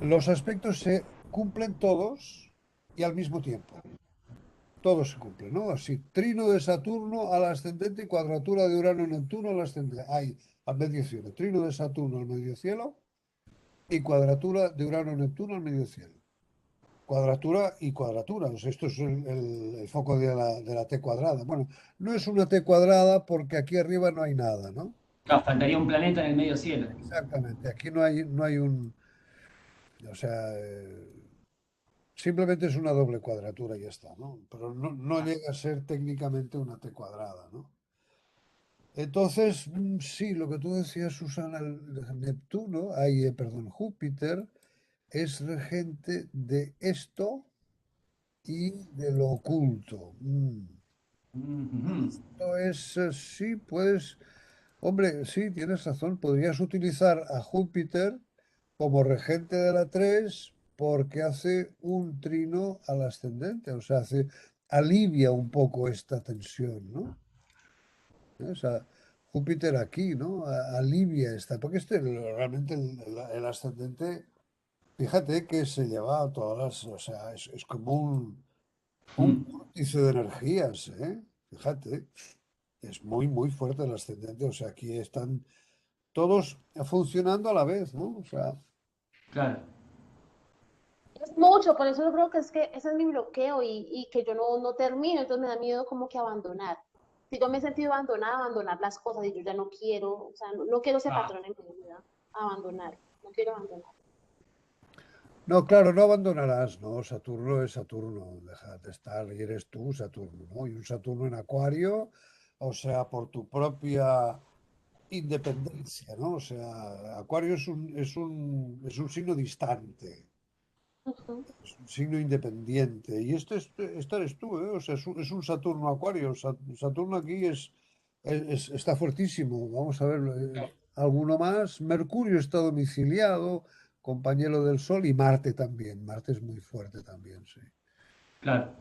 Speaker 1: Los aspectos se cumplen todos y al mismo tiempo. Todos se cumplen, ¿no? Así, trino de Saturno al ascendente y cuadratura de Urano-Neptuno al ascendente. Hay al medio cielo. Trino de Saturno al medio cielo y cuadratura de Urano-Neptuno al medio cielo. Cuadratura y cuadratura. O sea, esto es el foco de la T cuadrada. Bueno, no es una T cuadrada porque aquí arriba no hay nada, ¿no?
Speaker 4: Claro, faltaría un planeta en el medio cielo.
Speaker 1: Exactamente. Aquí no hay un. O sea, simplemente es una doble cuadratura y ya está, ¿no? Pero no llega a ser técnicamente una T cuadrada, ¿no? Entonces, sí, lo que tú decías, Susana, el Neptuno, perdón, Júpiter es regente de esto y de lo oculto.
Speaker 4: Ujú.
Speaker 1: Esto es, sí, puedes, hombre, sí, tienes razón, podrías utilizar a Júpiter como regente de la 3 porque hace un trino al ascendente, o sea, alivia un poco esta tensión, ¿no? O sea, Júpiter aquí, ¿no? Alivia esta, porque realmente el ascendente, fíjate que se lleva a todas o sea, es como un
Speaker 4: Mm.
Speaker 1: vórtice de energías, ¿eh? Fíjate, es muy, muy fuerte el ascendente, o sea, aquí están todos funcionando a la vez, ¿no? O sea,
Speaker 4: Claro.
Speaker 8: Es mucho, por eso yo creo que es que ese es mi bloqueo y que yo no termino, entonces me da miedo como que abandonar. Si yo me he sentido abandonada, abandonar las cosas y yo ya no quiero, o sea, no quiero ese
Speaker 4: Ah,
Speaker 8: patrón en mi vida, abandonar, no quiero abandonar.
Speaker 1: No, claro, no abandonarás, ¿no? Saturno es Saturno, deja de estar y eres tú, Saturno, ¿no? Y un Saturno en Acuario, o sea, por tu propia independencia, ¿no? O sea, Acuario es un signo distante,
Speaker 8: Ujú.
Speaker 1: es un signo independiente. Y esto eres tú, ¿eh? O sea, es un Saturno Acuario. Saturno aquí está fuertísimo. Vamos a ver, alguno más. Mercurio está domiciliado, compañero del Sol, y Marte también. Marte es muy fuerte también, sí.
Speaker 4: claro.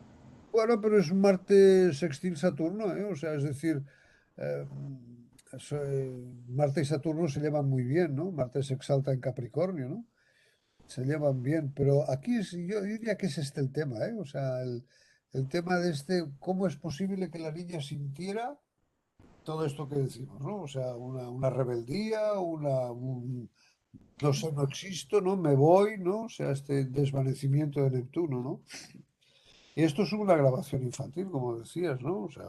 Speaker 1: Bueno, pero es un Marte sextil Saturno, ¿eh? O sea, es decir, eh, Marte y Saturno se llevan muy bien, ¿no? Marte se exalta en Capricornio, ¿no? Se llevan bien, pero aquí yo diría que es este el tema, ¿eh? O sea, el tema de cómo es posible que la niña sintiera todo esto que decimos, ¿no? O sea, una rebeldía, no sé, no existo, ¿no? Me voy, ¿no? O sea, este desvanecimiento de Neptuno, ¿no? Y esto es una grabación infantil, como decías, ¿no? O sea,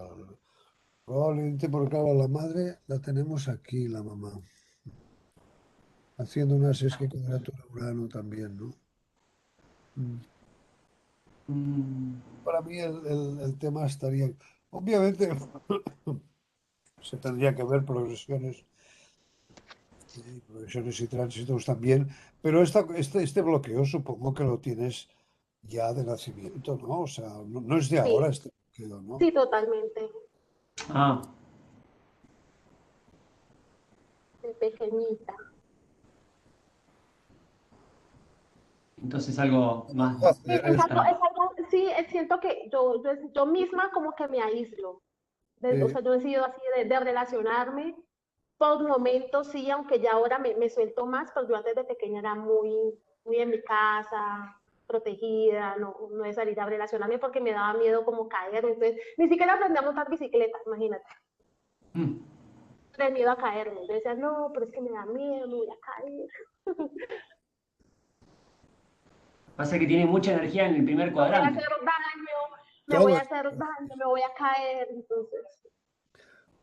Speaker 1: probablemente porque, claro, la madre la tenemos aquí, la mamá, haciendo una sesque cuadratura Urano también, ¿no? Mm.
Speaker 4: Mm,
Speaker 1: Para mí el tema estaría, obviamente, se tendría que ver progresiones y tránsitos también, pero este bloqueo supongo que lo tienes ya de nacimiento, ¿no? O sea, no es de ahora
Speaker 8: Sí,
Speaker 1: este bloqueo, ¿no?
Speaker 8: sí, totalmente,
Speaker 4: ah,
Speaker 8: de pequeñita.
Speaker 4: entonces algo más.
Speaker 8: Sí,
Speaker 4: Ah,
Speaker 8: es algo, sí, siento que yo misma como que me aíslo. O
Speaker 1: Eh,
Speaker 8: sea, yo he sido así de relacionarme. Por momentos sí, aunque ya ahora me suelto más, pero yo antes de pequeña era muy en mi casa, protegida, no de salir a relacionarme porque me daba miedo como caer. Entonces, ni siquiera aprendí a montar bicicleta, imagínate.
Speaker 4: mm.
Speaker 8: De miedo a caerme. Yo decía, no, pero es que me da miedo, me voy a caer.
Speaker 4: Pasa que tiene mucha energía en el primer
Speaker 8: Me voy a
Speaker 4: cuadrante.
Speaker 8: hacer daño, me voy
Speaker 1: Todo
Speaker 8: a hacer daño, me voy a caer. Entonces,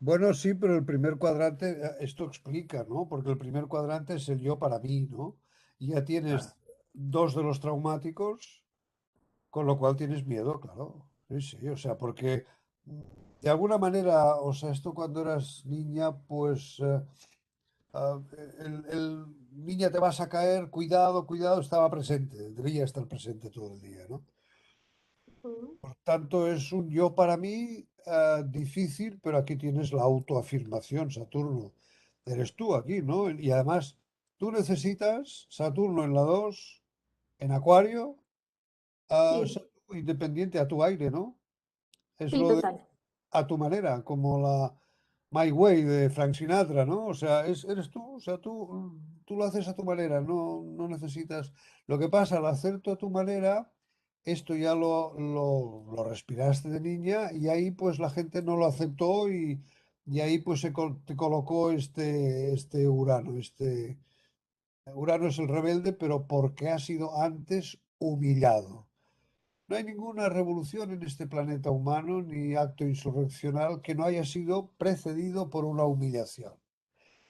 Speaker 1: Bueno, sí, pero el primer cuadrante, esto explica, ¿no? Porque el primer cuadrante es el yo para mí, ¿no? Y ya
Speaker 4: Claro.
Speaker 1: tienes dos de los traumáticos, con lo cual tienes miedo, claro. Sí, sí, o sea, porque mm, de alguna manera, o sea, esto cuando eras niña, pues ah, niña te vas a caer, cuidado, cuidado, estaba presente, debería estar presente todo el día, ¿no?
Speaker 8: ujú,
Speaker 1: Por tanto, es un yo para mí difícil, pero aquí tienes la autoafirmación, Saturno. Eres tú aquí, ¿no? Y además, tú necesitas Saturno en la 2 en Acuario,
Speaker 8: sí,
Speaker 1: ser tú independiente a tu aire, ¿no? Es
Speaker 8: sí,
Speaker 1: lo de
Speaker 8: total.
Speaker 1: a tu manera, como la My Way de Frank Sinatra, ¿no? O sea, eres tú, o sea, tú lo haces a tu manera, no necesitas. Lo que pasa, al hacer tú a tu manera, esto ya lo respiraste de niña y ahí pues la gente no lo aceptó y ahí pues te colocó este Urano. Urano es el rebelde, pero porque ha sido antes humillado. No hay ninguna revolución en este planeta humano ni acto insurreccional que no haya sido precedido por una humillación.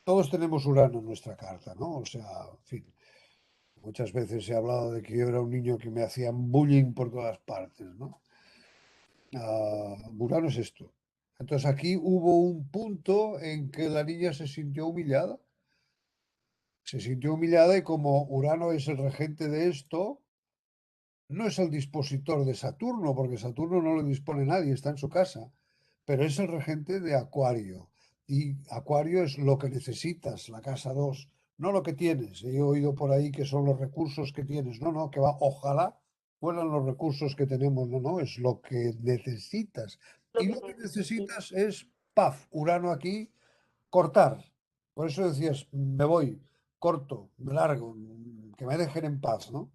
Speaker 1: Todos tenemos Urano en nuestra carta, ¿no? O sea, en fin, muchas veces he hablado de que yo era un niño que me hacían bullying por todas partes, ¿no? Urano es esto. Entonces aquí hubo un punto en que la niña se sintió humillada y como Urano es el regente de esto, no es el dispositor de Saturno, porque Saturno no lo dispone nadie, está en su casa, pero es el regente de Acuario. Y Acuario es lo que necesitas, la casa 2, no lo que tienes. He oído por ahí que son los recursos que tienes. No, no, que va, ojalá fueran los recursos que tenemos. No, no, es lo que necesitas.
Speaker 8: Lo
Speaker 1: Y
Speaker 8: que
Speaker 1: lo que
Speaker 8: necesito.
Speaker 1: necesitas es, paf, Urano aquí, cortar. Por eso decías, me voy, corto, me largo, que me dejen en paz, ¿no?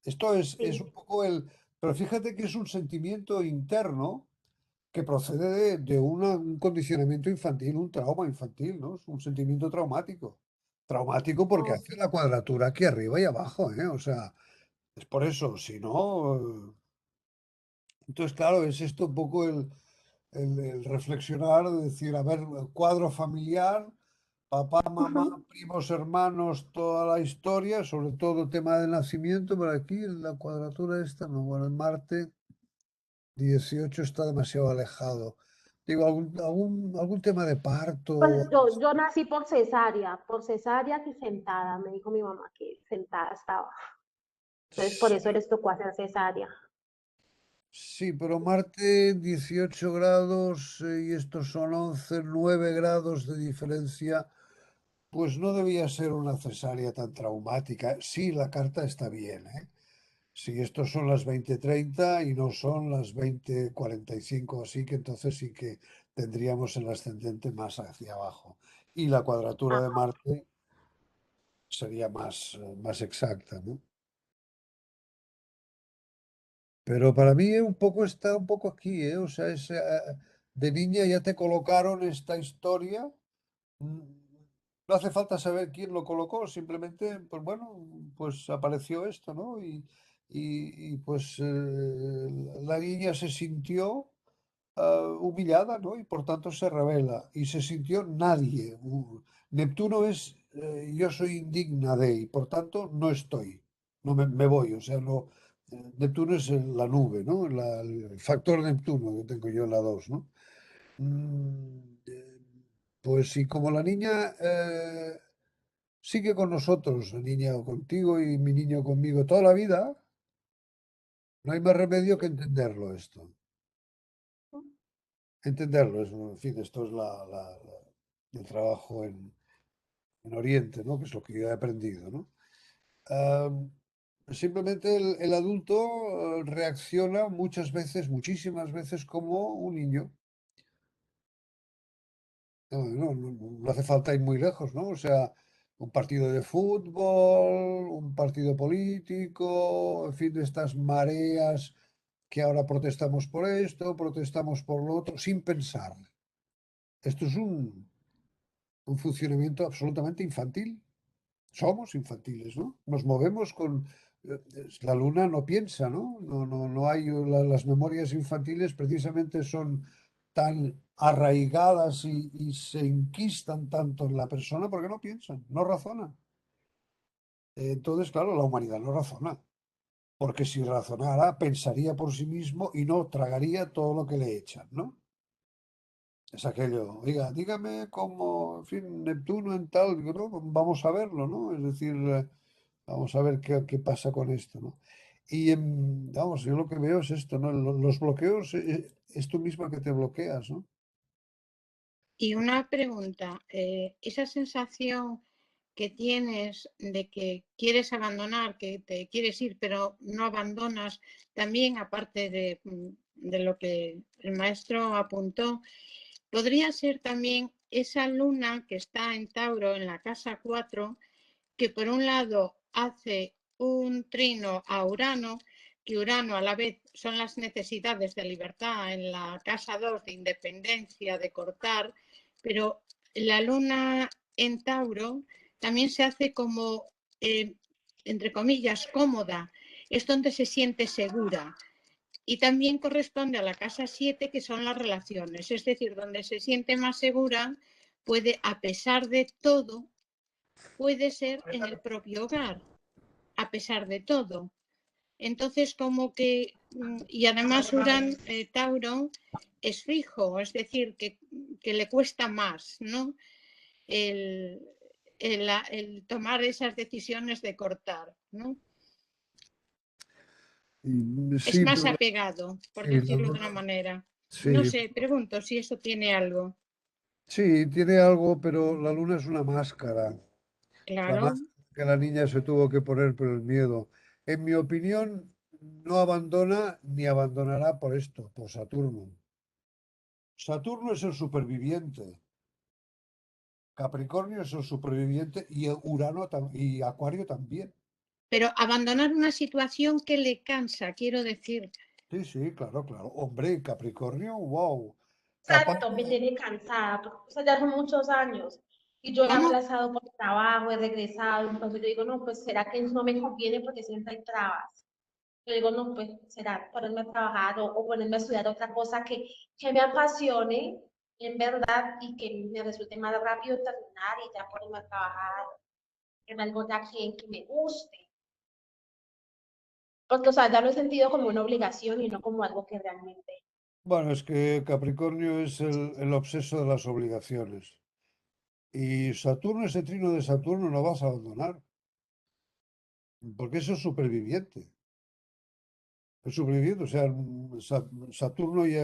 Speaker 1: Esto es
Speaker 8: Sí.
Speaker 1: un poco pero fíjate que es un sentimiento interno que procede de un condicionamiento infantil, un trauma infantil, ¿no? Es un sentimiento traumático. Traumático porque
Speaker 8: Oh,
Speaker 1: hace la cuadratura aquí arriba y abajo, ¿eh? O sea, Es por eso, si no... Entonces, claro, es esto un poco el reflexionar, de decir, a ver, el cuadro familiar, papá, mamá, primos, hermanos, toda la historia, sobre todo tema de nacimiento, pero aquí en la cuadratura esta, no, bueno, el Marte 18 está demasiado alejado. Digo, algún tema de parto.
Speaker 8: Pues yo nací por cesárea que sentada, me dijo mi mamá que sentada estaba. Entonces por eso les tocó hacer cesárea.
Speaker 1: Sí, pero Marte 18 grados y estos son 11, 9 grados de diferencia, pues no debía ser una cesárea tan traumática. Sí, la carta está bien, ¿eh? Si estos son las 20:30 y no son las 20:45, así que entonces sí que tendríamos el ascendente más hacia abajo. Y la cuadratura de Marte sería más exacta, ¿no? Pero para mí un poco está un poco aquí, ¿eh? O sea, de niña ya te colocaron esta historia. mm, No hace falta saber quién lo colocó, simplemente, pues bueno, pues apareció esto, ¿no? Pues la niña se sintió humillada, ¿no? Y por tanto se revela. Y se sintió nadie. Neptuno es, yo soy indigna de, y por tanto no estoy, no me voy, o sea, no. Neptuno es la nube, ¿no? El factor Neptuno que tengo yo en la 2, ¿no? Pues sí, como la niña sigue con nosotros, la niña contigo y mi niño conmigo toda la vida, no hay más remedio que entenderlo esto. Entenderlo, en fin, esto es el trabajo en Oriente, ¿no? Que es lo que yo he aprendido, ¿no? Simplemente el adulto reacciona muchas veces, muchísimas veces, como un niño. No hace falta ir muy lejos, ¿no? O sea, un partido de fútbol, un partido político, en fin, de estas mareas que ahora protestamos por esto, protestamos por lo otro, sin pensar. Esto es un funcionamiento absolutamente infantil. Somos infantiles, ¿no? Nos movemos con... La luna no piensa, ¿no? No hay... Las memorias infantiles precisamente son tan arraigadas y se enquistan tanto en la persona porque no piensan, no razonan. Entonces, claro, la humanidad no razona, porque si razonara, pensaría por sí mismo y no tragaría todo lo que le echan, ¿no? Es aquello, oiga, dígame cómo, en fin, Neptuno en tal, digo, no, vamos a verlo, ¿no? Es decir, vamos a ver qué pasa con esto, ¿no? Y vamos, yo lo que veo es esto, ¿no? Los bloqueos, es tú misma que te bloqueas, ¿no?
Speaker 3: Y una pregunta, esa sensación que tienes de que quieres abandonar, que te quieres ir, pero no abandonas, también aparte de lo que el maestro apuntó, podría ser también esa luna que está en Tauro en la casa 4, que por un lado hace un trino a Urano, que Urano a la vez son las necesidades de libertad en la casa 2 de independencia, de cortar, pero la luna en Tauro también se hace como, entre comillas, cómoda, es donde se siente segura. Y también corresponde a la casa 7, que son las relaciones, es decir, donde se siente más segura, puede, a pesar de todo, puede ser en el propio hogar, a pesar de todo. Entonces, como que, y además Tauro es fijo, es decir, que le cuesta más, ¿no? El tomar esas decisiones de cortar, ¿no? Es
Speaker 1: Sí,
Speaker 3: más
Speaker 1: pero
Speaker 3: apegado, por
Speaker 1: sí,
Speaker 3: decirlo de una manera. No
Speaker 1: sí,
Speaker 3: sé, pregunto si eso tiene algo.
Speaker 1: sí, tiene algo, pero la luna es una máscara. La
Speaker 3: Claro.
Speaker 1: máscara que la niña se tuvo que poner por el miedo. En mi opinión, no abandona ni abandonará por esto, por Saturno. Saturno es el superviviente. Capricornio es el superviviente y Urano y Acuario también.
Speaker 3: Pero abandonar una situación que le cansa, quiero decir.
Speaker 1: Sí, claro. Hombre, Capricornio, wow.
Speaker 8: Exacto, me tiene cansada, porque, o sea, ya son muchos años y yo he
Speaker 3: ¿Cómo?
Speaker 8: aplazado por trabajo, he regresado, entonces yo digo, no, pues será que no me conviene porque siempre hay trabas. Yo digo, no, pues será ponerme a trabajar o ponerme a estudiar otra cosa que me apasione en verdad y que me resulte más rápido terminar y ya ponerme a trabajar en algo ya que me guste. Porque, o sea, ya lo he sentido como una obligación y no como algo que realmente.
Speaker 1: Bueno, es que Capricornio es el obseso de las obligaciones. Y Saturno, ese trino de Saturno, no vas a abandonar, porque eso es superviviente. Es superviviente, o sea, Saturno y,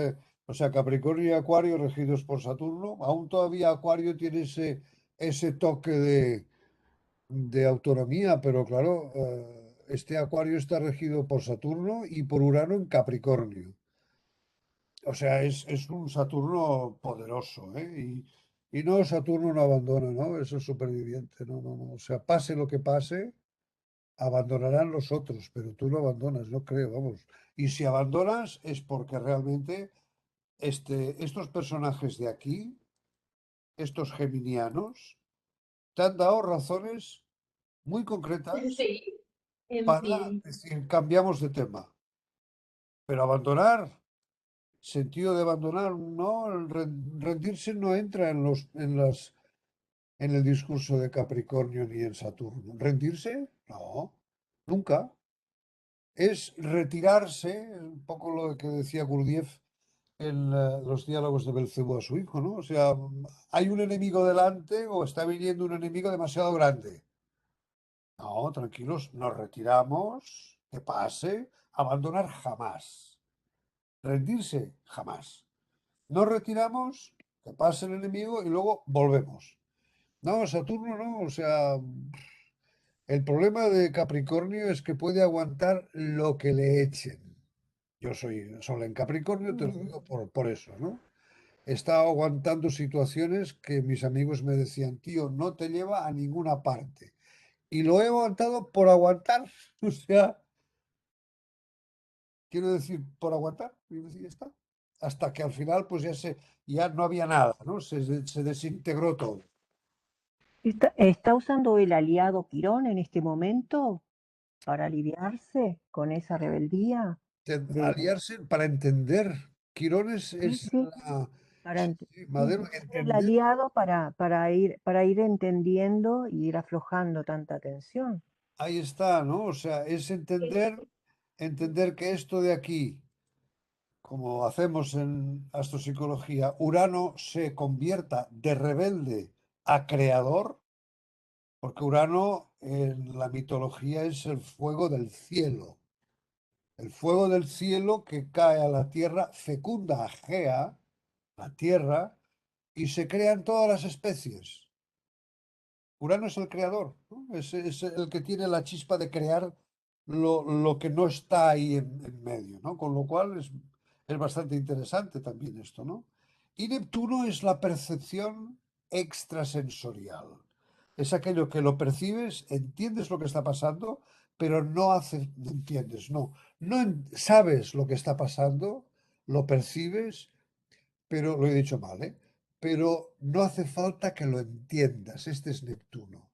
Speaker 1: o sea, Capricornio y Acuario regidos por Saturno, aún todavía Acuario tiene ese toque de autonomía, pero claro, este Acuario está regido por Saturno y por Urano en Capricornio. O sea, es un Saturno poderoso, ¿eh? Y no, Saturno no abandona, ¿no? Es el superviviente, no, no, no. O sea, pase lo que pase, abandonarán los otros, pero tú no abandonas, no creo, vamos. Y si abandonas es porque realmente estos personajes de aquí, estos geminianos, te han dado razones muy concretas
Speaker 8: Sí,
Speaker 1: para
Speaker 8: entiendo.
Speaker 1: decir, cambiamos de tema. Pero abandonar, sentido de abandonar, no, el rendirse no entra en el discurso de Capricornio ni en Saturno. ¿Rendirse? No, nunca. Es retirarse, un poco lo que decía Gurdjieff en los diálogos de Belcebú a su hijo, ¿no? O sea, hay un enemigo delante o está viniendo un enemigo demasiado grande. No, tranquilos, nos retiramos, que pase, abandonar jamás, rendirse jamás. Nos retiramos, que pase el enemigo y luego volvemos. No, Saturno no, o sea, el problema de Capricornio es que puede aguantar lo que le echen. Yo soy Sol en Capricornio, te lo digo por eso, ¿no? He estado aguantando situaciones que mis amigos me decían, tío, no te lleva a ninguna parte. Y lo he aguantado por aguantar. O sea, quiero decir, por aguantar. Y ya está. Hasta que al final, pues ya no había nada, ¿no? Se desintegró todo.
Speaker 9: ¿Está usando el aliado Quirón en este momento para aliviarse con esa rebeldía?
Speaker 1: Aliarse para entender. Quirón
Speaker 9: Sí,
Speaker 1: es
Speaker 9: sí,
Speaker 1: la...
Speaker 9: para
Speaker 1: sí, Madero,
Speaker 9: ser el
Speaker 1: entender.
Speaker 9: aliado para ir entendiendo y ir aflojando tanta tensión.
Speaker 1: Ahí está, ¿no? O sea, es entender que esto de aquí, como hacemos en astropsicología, Urano se convierta de rebelde a creador, porque Urano en la mitología es el fuego del cielo. El fuego del cielo que cae a la tierra, fecunda a Gea, la tierra, y se crean todas las especies. Urano es el creador, ¿no? Es el que tiene la chispa de crear lo que no está ahí en medio, ¿no? Con lo cual es bastante interesante también esto, ¿no? Y Neptuno es la percepción extrasensorial. Es aquello que lo percibes, entiendes lo que está pasando, pero no entiendes, no. Sabes lo que está pasando, lo percibes, pero lo he dicho mal, ¿eh? Pero no hace falta que lo entiendas. Este es Neptuno.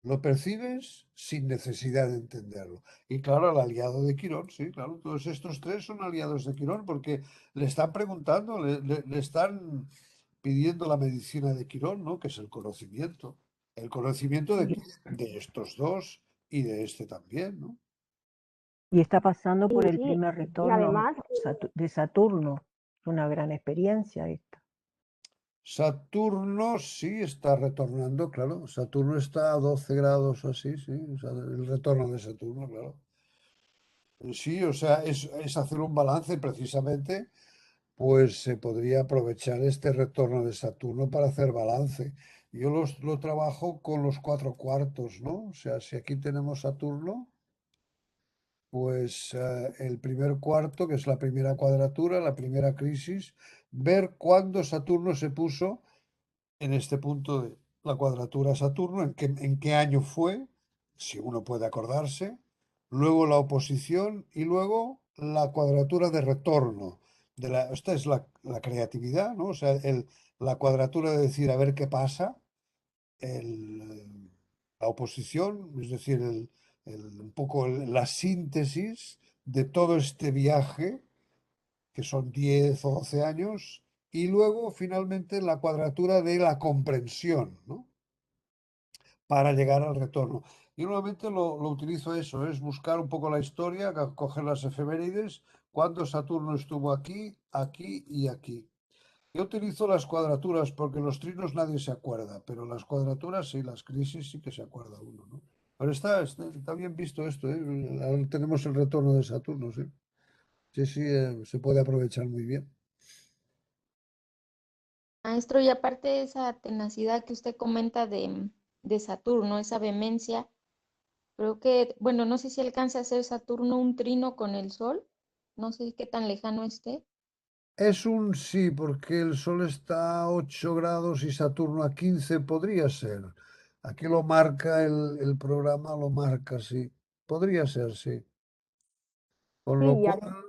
Speaker 1: Lo percibes sin necesidad de entenderlo. Y claro, el aliado de Quirón, sí, claro, todos estos tres son aliados de Quirón porque le están preguntando, le están pidiendo la medicina de Quirón, ¿no? Que es el conocimiento. El conocimiento
Speaker 9: Y,
Speaker 1: de estos dos y de este también, ¿no?
Speaker 9: y está pasando por
Speaker 6: Y
Speaker 9: el
Speaker 6: sí,
Speaker 9: primer
Speaker 6: y
Speaker 9: retorno
Speaker 6: además,
Speaker 9: de Saturno. Es una gran experiencia esta.
Speaker 1: Saturno sí está retornando, claro. Saturno está a 12 grados así, sí. O sea, el retorno de Saturno, claro. Sí, o sea, es hacer un balance precisamente, pues se podría aprovechar este retorno de Saturno para hacer balance. Yo lo trabajo con los 4 cuartos, ¿no? O sea, si aquí tenemos Saturno, pues el primer cuarto, que es la primera cuadratura, la primera crisis, ver cuándo Saturno se puso en este punto de la cuadratura Saturno, en qué año fue, si uno puede acordarse, luego la oposición y luego la cuadratura de retorno. Esta es la creatividad, ¿no? O sea, la cuadratura de decir a ver qué pasa, la oposición, es decir, un poco la síntesis de todo este viaje, que son 10 o 12 años, y luego finalmente la cuadratura de la comprensión, ¿no? Para llegar al retorno. Yo normalmente lo utilizo eso, es buscar un poco la historia, coger las efemérides, cuando Saturno estuvo aquí, aquí y aquí. Yo utilizo las cuadraturas porque los trinos nadie se acuerda, pero las cuadraturas sí, las crisis sí que se acuerda uno, ¿no? Pero está bien visto esto, ¿eh? Ahora tenemos el retorno de Saturno, sí. Sí, sí, se puede aprovechar muy bien.
Speaker 10: Maestro, y aparte de esa tenacidad que usted comenta de Saturno, esa vehemencia, creo que, bueno, no sé si alcanza a hacer Saturno un trino con el Sol, no sé qué tan lejano esté.
Speaker 1: Es un sí, porque el Sol está a 8 grados y Saturno a 15, podría ser. Aquí lo marca el programa, lo marca, sí. Podría ser, sí. Con
Speaker 6: Sí,
Speaker 1: lo
Speaker 6: y
Speaker 1: cual,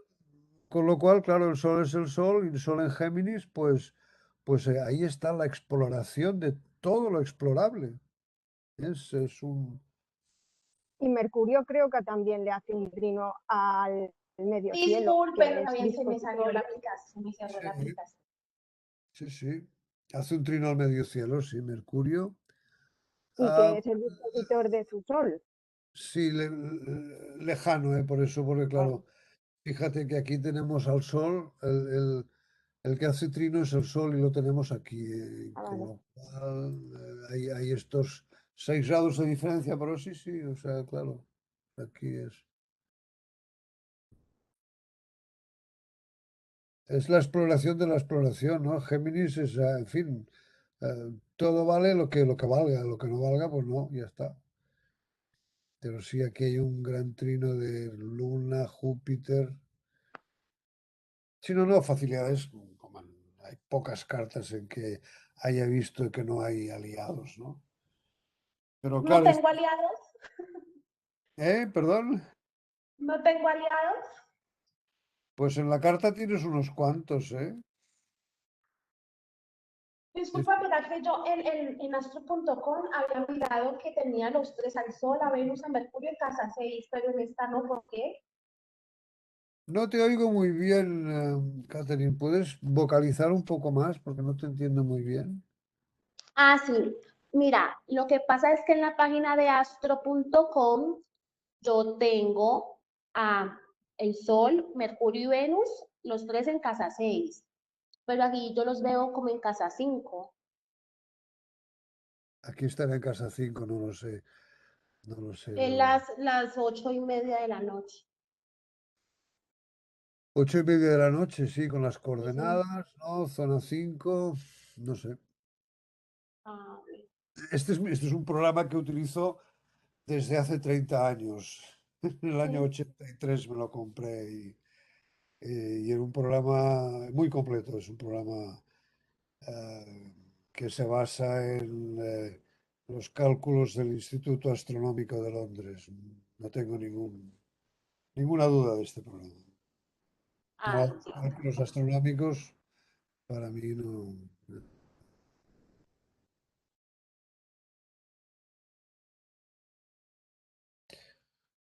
Speaker 1: con lo cual, claro, el Sol es el Sol y el Sol en Géminis, pues ahí está la exploración de todo lo explorable. Es un...
Speaker 6: y Mercurio creo que también le hace un trino al medio cielo,
Speaker 8: Disculpen,
Speaker 6: que es
Speaker 8: también se me salió
Speaker 6: dispositor
Speaker 8: la aplicación, me cerró la
Speaker 1: Sí,
Speaker 8: aplicación.
Speaker 1: sí, sí. Hace un trino al medio cielo, sí, Mercurio.
Speaker 6: y
Speaker 1: Ah,
Speaker 6: que es el dispositor de su Sol.
Speaker 1: sí, lejano, por eso, porque claro, fíjate que aquí tenemos al Sol, el que hace trino es el Sol y lo tenemos aquí,
Speaker 6: Ah,
Speaker 1: con
Speaker 6: vale.
Speaker 1: lo cual hay estos 6 grados de diferencia, pero sí, sí, o sea, claro, aquí es la exploración de la exploración, ¿no? Géminis es, en fin, todo vale lo que valga, lo que no valga, pues no, ya está. Pero sí, aquí hay un gran trino de Luna, Júpiter. Si no, no, facilidades, como hay pocas cartas en que haya visto que no hay aliados, ¿no? Pero
Speaker 8: No
Speaker 1: claro,
Speaker 8: tengo aliados,
Speaker 1: perdón,
Speaker 8: no tengo aliados.
Speaker 1: pues en la carta tienes unos cuantos, ¿eh?
Speaker 8: Disculpa, mira que yo en astro.com había mirado que tenía los tres al Sol, a Venus, a Mercurio en casa 6, pero en esta no, ¿por qué?
Speaker 1: No te oigo muy bien, Catherine. ¿Puedes vocalizar un poco más? Porque no te entiendo muy bien.
Speaker 8: Ah, sí. Mira, lo que pasa es que en la página de astro.com yo tengo a el Sol, Mercurio y Venus, los tres en casa 6, pero aquí yo los veo como en casa 5.
Speaker 1: Aquí estará en casa 5, no lo sé. No lo sé.
Speaker 8: En las 8:30 de la noche.
Speaker 1: 8:30 de la noche, sí, con las
Speaker 8: Sí, sí.
Speaker 1: coordenadas, ¿no? Zona 5, no sé.
Speaker 8: Ah,
Speaker 1: Este es un programa que utilizo desde hace 30 años. En el año
Speaker 8: sí.
Speaker 1: 83 me lo compré y era un programa muy completo. Es un programa que se basa en los cálculos del Instituto Astronómico de Londres. No tengo ninguna duda de este programa. No,
Speaker 8: Ah, sí.
Speaker 1: cálculos astronómicos para mí no.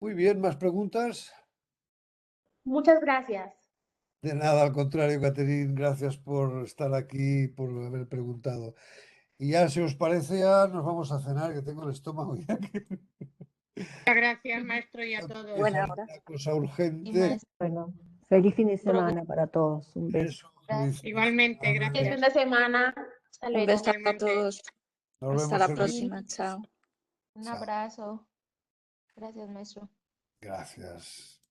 Speaker 1: Muy bien, ¿más preguntas?
Speaker 8: Muchas gracias.
Speaker 1: De nada, al contrario, Caterín, gracias por estar aquí, por haber preguntado. Y ya, si os parece, ya nos vamos a cenar, que tengo el estómago ya que
Speaker 3: Muchas gracias, maestro, y a todos.
Speaker 1: empieza una cosa
Speaker 10: Y
Speaker 1: urgente.
Speaker 10: maestro,
Speaker 9: Bueno, feliz fin de
Speaker 10: provecho.
Speaker 9: semana para todos. Un beso.
Speaker 1: Eso, feliz
Speaker 3: Igualmente,
Speaker 1: semana.
Speaker 8: Feliz
Speaker 3: gracias.
Speaker 8: fin de semana. Hasta
Speaker 11: Un
Speaker 8: luego.
Speaker 11: beso a
Speaker 3: Igualmente.
Speaker 11: todos.
Speaker 1: Nos
Speaker 11: Hasta
Speaker 1: vemos
Speaker 11: la
Speaker 1: el
Speaker 11: próxima. Chao.
Speaker 10: Un
Speaker 1: Chao.
Speaker 10: abrazo. Gracias, maestro.
Speaker 1: Gracias.